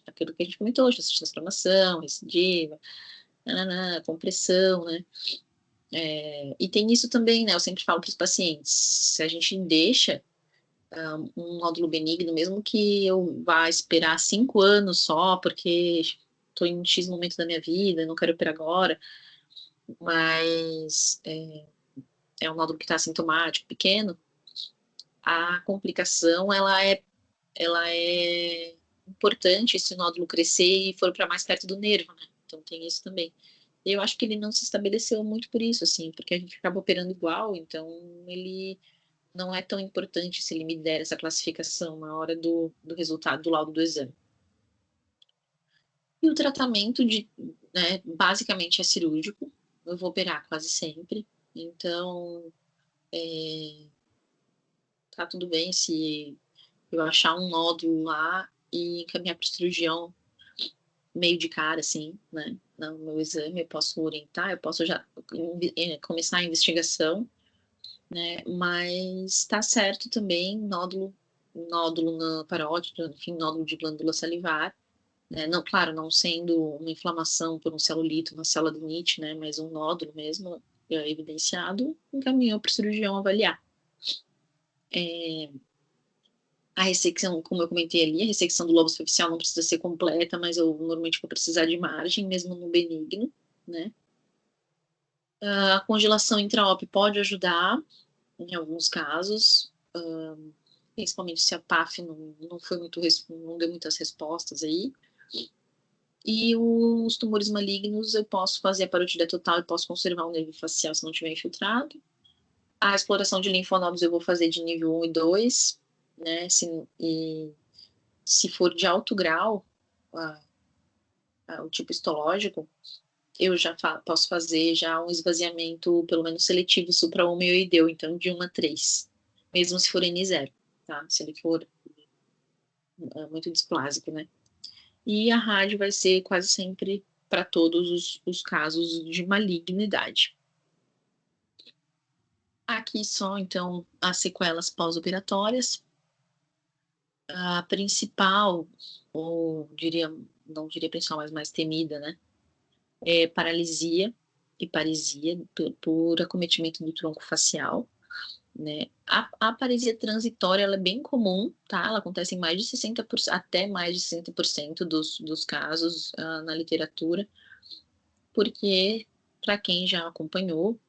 aquilo que a gente comentou, chance de transformação, recidiva, compressão, né? E tem isso também, né? Eu sempre falo para os pacientes, se a gente deixa um nódulo benigno, mesmo que eu vá esperar 5 anos só, porque estou em um X momento da minha vida, não quero operar agora, mas é um nódulo que está assintomático, pequeno, a complicação ela é importante esse nódulo crescer e for para mais perto do nervo, né? Então tem isso também. Eu acho que ele não se estabeleceu muito por isso, assim, porque a gente acaba operando igual, então ele não é tão importante se ele me der essa classificação na hora do resultado do laudo do exame. E o tratamento né, basicamente é cirúrgico, eu vou operar quase sempre, então tá tudo bem se eu achar um nódulo lá e encaminhar para o cirurgião meio de cara, assim, né? No meu exame, eu posso orientar, eu posso já começar a investigação, né? Mas tá certo também nódulo na parótida, enfim, nódulo de glândula salivar, né? Não, claro, não sendo uma inflamação por um celulito, uma célula do NIT, né? Mas um nódulo mesmo evidenciado, encaminhou para o cirurgião avaliar. A ressecção, como eu comentei ali, a ressecção do lobo superficial não precisa ser completa, mas eu normalmente vou precisar de margem, mesmo no benigno, né? A congelação intraop pode ajudar em alguns casos, principalmente se a PAF não foi muito, não deu muitas respostas aí. E os tumores malignos, eu posso fazer a parodida total e posso conservar o nervo facial se não tiver infiltrado. A exploração de linfonodos eu vou fazer de nível 1 e 2, né? Se for de alto grau, o tipo histológico, eu já posso fazer já um esvaziamento, pelo menos seletivo, supra-homeoideu, então de 1 a 3, mesmo se for N0, tá? Se ele for muito displásico, né? E a rádio vai ser quase sempre para todos os casos de malignidade. Aqui só, então, as sequelas pós-operatórias. A principal, ou não diria principal, mas mais temida, né? É paralisia e paresia por acometimento do tronco facial, né? A paresia transitória, ela é bem comum, tá? Ela acontece em mais de 60%, até mais de 60% dos casos na literatura, porque, para quem já acompanhou,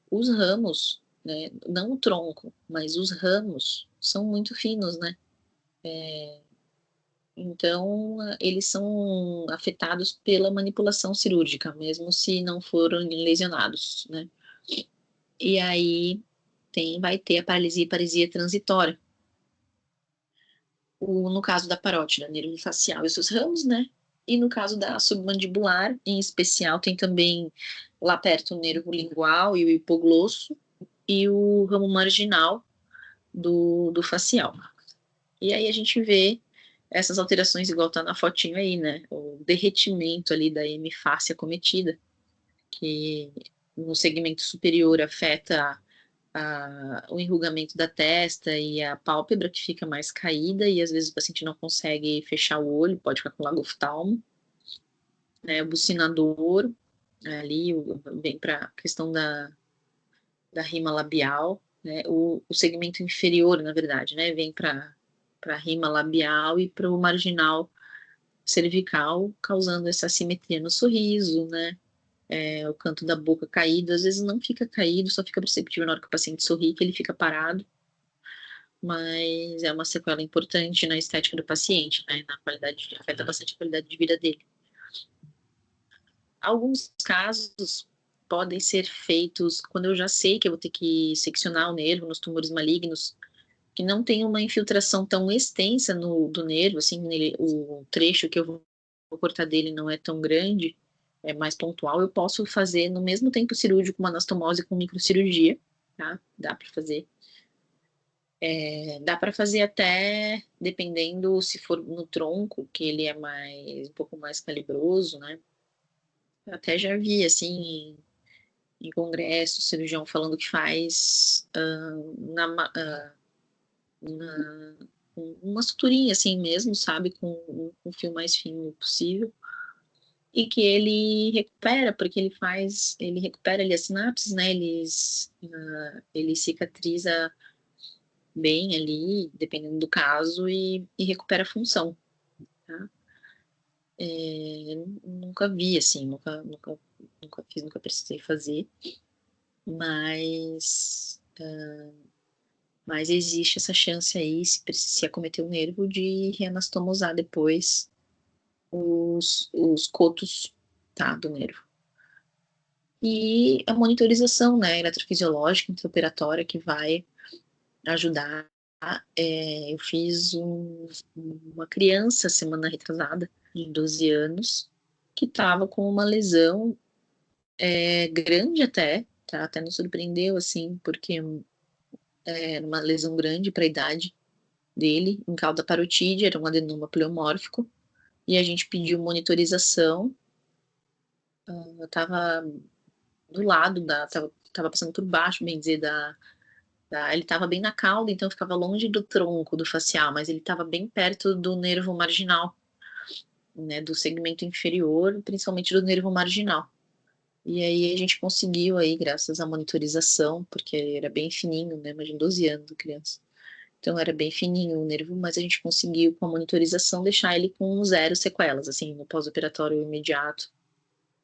os ramos, né? Não o tronco, mas os ramos são muito finos, né? Então, eles são afetados pela manipulação cirúrgica, mesmo se não foram lesionados, né? E aí vai ter a paralisia e paresia transitória. No caso da parótida, nervo facial e seus ramos, né? E no caso da submandibular, em especial, tem também lá perto o nervo lingual e o hipoglosso e o ramo marginal do facial. E aí a gente vê essas alterações, igual tá na fotinho aí, né? O derretimento ali da hemifácie acometida, que no segmento superior afeta o enrugamento da testa e a pálpebra, que fica mais caída, e às vezes o paciente não consegue fechar o olho, pode ficar com lagoftalmo, né? O bucinador, ali, vem para a questão da rima labial, né? O segmento inferior, na verdade, né? Vem para a rima labial e para o marginal cervical, causando essa assimetria no sorriso, né? O canto da boca caído, às vezes não fica caído, só fica perceptível na hora que o paciente sorri, que ele fica parado, mas é uma sequela importante na estética do paciente, né? Na qualidade, afeta bastante a qualidade de vida dele. Alguns casos podem ser feitos quando eu já sei que eu vou ter que seccionar o nervo nos tumores malignos, que não tem uma infiltração tão extensa do nervo, assim, o trecho que eu vou cortar dele não é tão grande, é mais pontual, eu posso fazer no mesmo tempo cirúrgico uma anastomose com microcirurgia, tá? Dá para fazer. Dá para fazer até, dependendo se for no tronco, que ele é um pouco mais calibroso, né? Eu até já vi, assim, em congresso, cirurgião falando que faz na, uma suturinha assim mesmo, sabe, com um fio mais fino possível, e que ele recupera, porque ele recupera ali as sinapses, né, ele cicatriza bem ali, dependendo do caso, e recupera a função, tá? Nunca vi, assim, nunca fiz, nunca precisei fazer, mas mas existe essa chance aí, se acometer o nervo, de reanastomosar depois os cotos, tá, do nervo. E a monitorização, né, eletrofisiológica intraoperatória, que vai ajudar. Eu fiz uma criança semana retrasada, de 12 anos, que estava com uma lesão grande até, tá? Até nos surpreendeu, assim, porque era uma lesão grande para a idade dele, em cauda parotídea, era um adenoma pleomórfico, e a gente pediu monitorização. Eu estava do lado tava passando por baixo, bem dizer, ele estava bem na cauda, então ficava longe do tronco, do facial, mas ele estava bem perto do nervo marginal, né, do segmento inferior, principalmente do nervo marginal. E aí a gente conseguiu aí, graças à monitorização, porque era bem fininho, né, imagina 12 anos de criança. Então era bem fininho o nervo, mas a gente conseguiu, com a monitorização, deixar ele com 0 sequelas, assim, no pós-operatório imediato.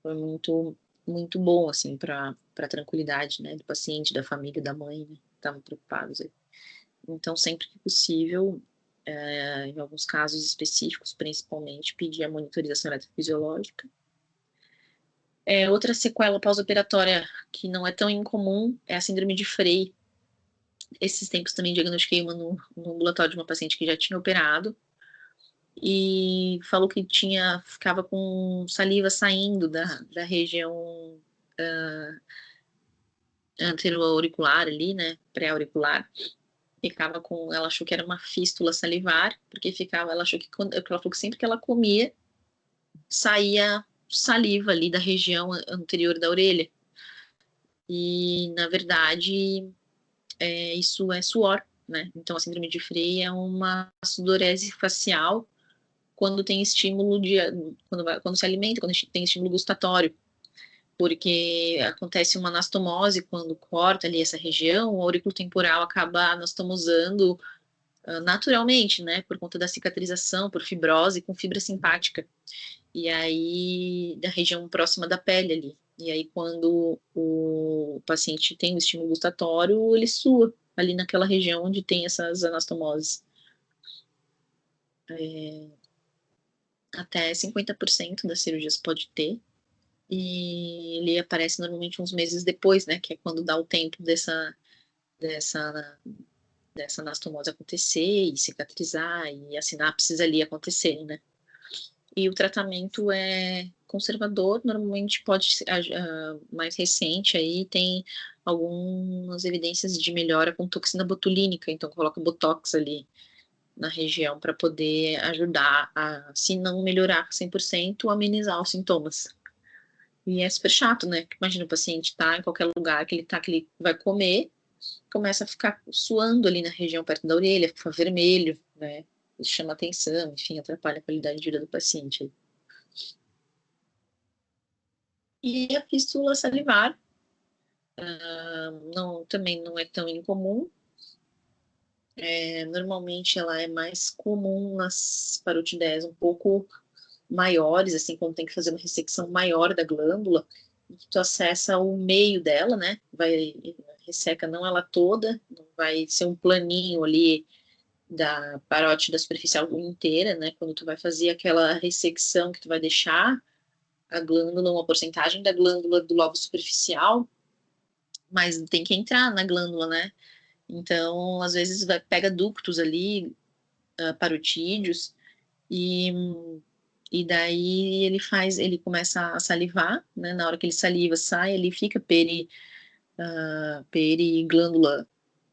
Foi muito, muito bom, assim, para a tranquilidade, né, do paciente, da família, da mãe, né, estavam preocupados aí. Então, sempre que possível, em alguns casos específicos, principalmente, pedir a monitorização eletrofisiológica. Outra sequela pós-operatória que não é tão incomum é a síndrome de Frey. Esses tempos também diagnostiquei uma no ambulatório de uma paciente que já tinha operado e falou que ficava com saliva saindo da região anteroauricular ali, né, pré-auricular. Ela achou que era uma fístula salivar, porque ela achou que ela falou que sempre que ela comia, saía saliva ali da região anterior da orelha. E, na verdade, isso é suor, né? Então, a síndrome de Frey é uma sudorese facial quando tem estímulo quando se alimenta, quando tem estímulo gustatório, porque acontece uma anastomose quando corta ali essa região, o aurículo temporal acaba anastomosando naturalmente, né, por conta da cicatrização, por fibrose com fibra simpática, e aí da região próxima da pele ali. E aí quando o paciente tem o estímulo gustatório, ele sua ali naquela região onde tem essas anastomoses. Até 50% das cirurgias pode ter, e ele aparece normalmente uns meses depois, né, que é quando dá o tempo dessa, dessa anastomose acontecer e cicatrizar e as sinapses ali acontecerem, né. E o tratamento é conservador, normalmente pode ser mais recente aí tem algumas evidências de melhora com toxina botulínica, então coloca botox ali na região para poder ajudar a, se não melhorar 100%, amenizar os sintomas. E é super chato, né? Imagina o paciente tá em qualquer lugar que ele vai comer, começa a ficar suando ali na região perto da orelha, fica vermelho, né? Isso chama atenção, enfim, atrapalha a qualidade de vida do paciente. E a fístula salivar, também não é tão incomum. Normalmente ela é mais comum nas parotideias um pouco maiores, assim, quando tem que fazer uma ressecção maior da glândula, e que tu acessa o meio dela, né? Resseca não ela toda, não vai ser um planinho ali da parótida superficial inteira, né? Quando tu vai fazer aquela ressecção que tu vai deixar a glândula, uma porcentagem da glândula do lobo superficial, mas tem que entrar na glândula, né? Então, às vezes, pega ductos ali, parotídeos, e, e daí ele começa a salivar, né? Na hora que ele saliva, sai, ele fica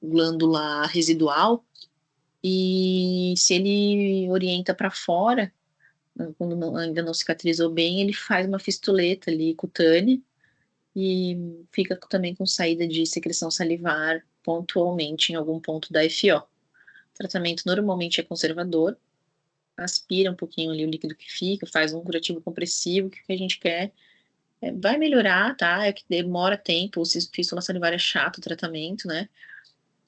glândula residual, e se ele orienta para fora, quando ainda não cicatrizou bem, ele faz uma fistuleta ali cutânea, e fica também com saída de secreção salivar pontualmente em algum ponto da FO. O tratamento normalmente é conservador, aspira um pouquinho ali o líquido que fica, faz um curativo compressivo, que o que a gente quer vai melhorar, tá? É que demora tempo, o fístula salivar é chato o tratamento, né?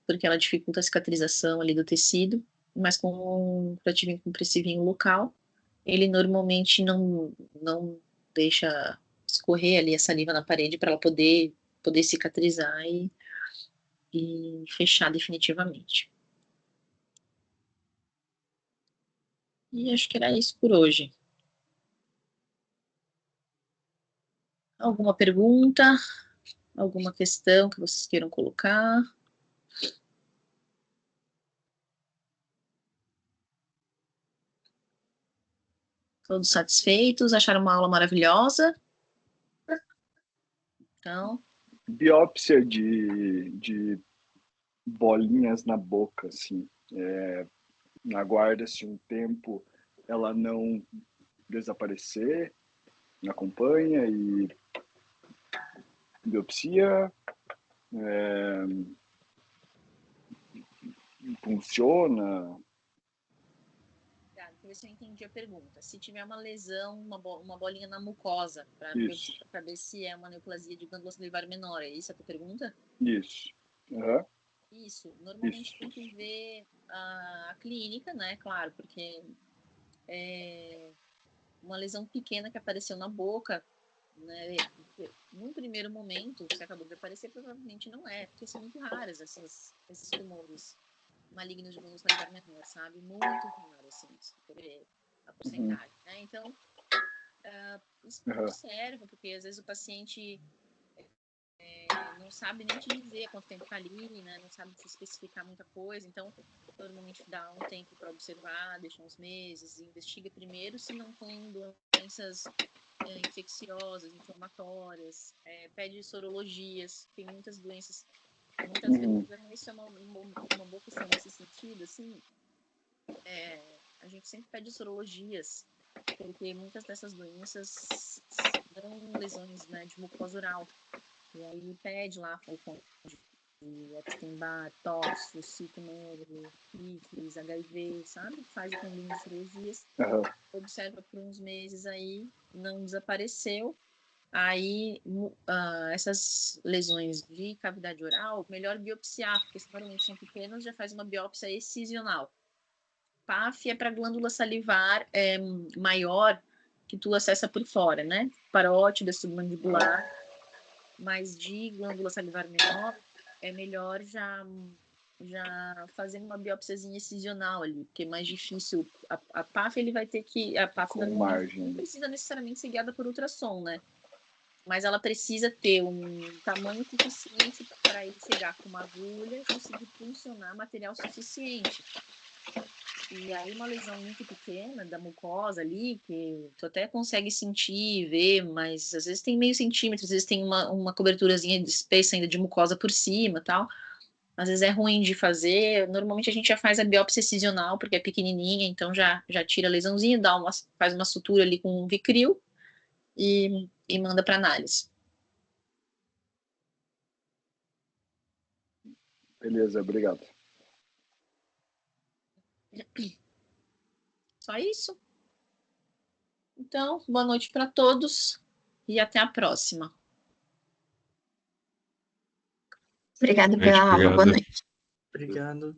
Porque ela dificulta a cicatrização ali do tecido, mas com um curativo compressivinho local, ele normalmente não deixa escorrer ali a saliva na parede para ela poder cicatrizar e fechar definitivamente. E acho que era isso por hoje. Alguma pergunta? Alguma questão que vocês queiram colocar? Todos satisfeitos? Acharam uma aula maravilhosa? Então, Biópsia de bolinhas na boca, assim. Aguarda-se um tempo ela não desaparecer, acompanha e biopsia, funciona. deixa eu ver se eu entendi a pergunta. Se tiver uma lesão, uma bolinha na mucosa, para ver se é uma neoplasia de glândula salivar menor, é isso a tua pergunta? Isso. Uhum. Isso. Normalmente tem que ver a clínica, né? Claro, porque uma lesão pequena que apareceu na boca, né? Num primeiro momento, se acabou de aparecer, provavelmente não é, porque são muito raras esses tumores malignos de glândula salivar menor, sabe? Muito raro, assim, se for ver a porcentagem, né? Então, isso observa, porque às vezes o paciente não sabe nem te dizer quanto tempo está ali, né? Não sabe se especificar muita coisa, então normalmente dá um tempo para observar, deixa uns meses, investiga primeiro se não tem doenças infecciosas, inflamatórias, pede sorologias, tem muitas doenças, muitas vezes, isso é uma boa questão nesse sentido, assim, a gente sempre pede sorologias, porque muitas dessas doenças dão lesões, né, de mucosa oral, e aí pede lá o ponto de Epstein-Barr, TOX, citomegalo, sífilis, HIV, sabe? Faz o combinho de cirurgias, observa por uns meses aí, não desapareceu. Aí, essas lesões de cavidade oral, melhor biopsiar, porque se normalmente são pequenas, já faz uma biópsia excisional. PAF é para glândula salivar maior, que tu acessa por fora, né? Parótida, submandibular, mas de glândula salivar menor, é melhor já fazendo uma biópsiazinha excisional ali, porque é mais difícil. A PAF, ele vai ter que... A PAF não precisa necessariamente ser guiada por ultrassom, né? Mas ela precisa ter um tamanho suficiente para ele chegar com uma agulha e conseguir funcionar material suficiente. E aí uma lesão muito pequena da mucosa ali, que tu até consegue sentir, ver, mas às vezes tem meio centímetro, às vezes tem uma coberturazinha espessa ainda de mucosa por cima, tal. às vezes é ruim de fazer. Normalmente a gente já faz a biópsia excisional, porque é pequenininha, então já tira a lesãozinha, faz uma sutura ali com um Vicryl e manda para análise. Beleza, obrigado. Só isso? Então, boa noite para todos e até a próxima. Obrigada pela aula. Boa noite. Obrigado.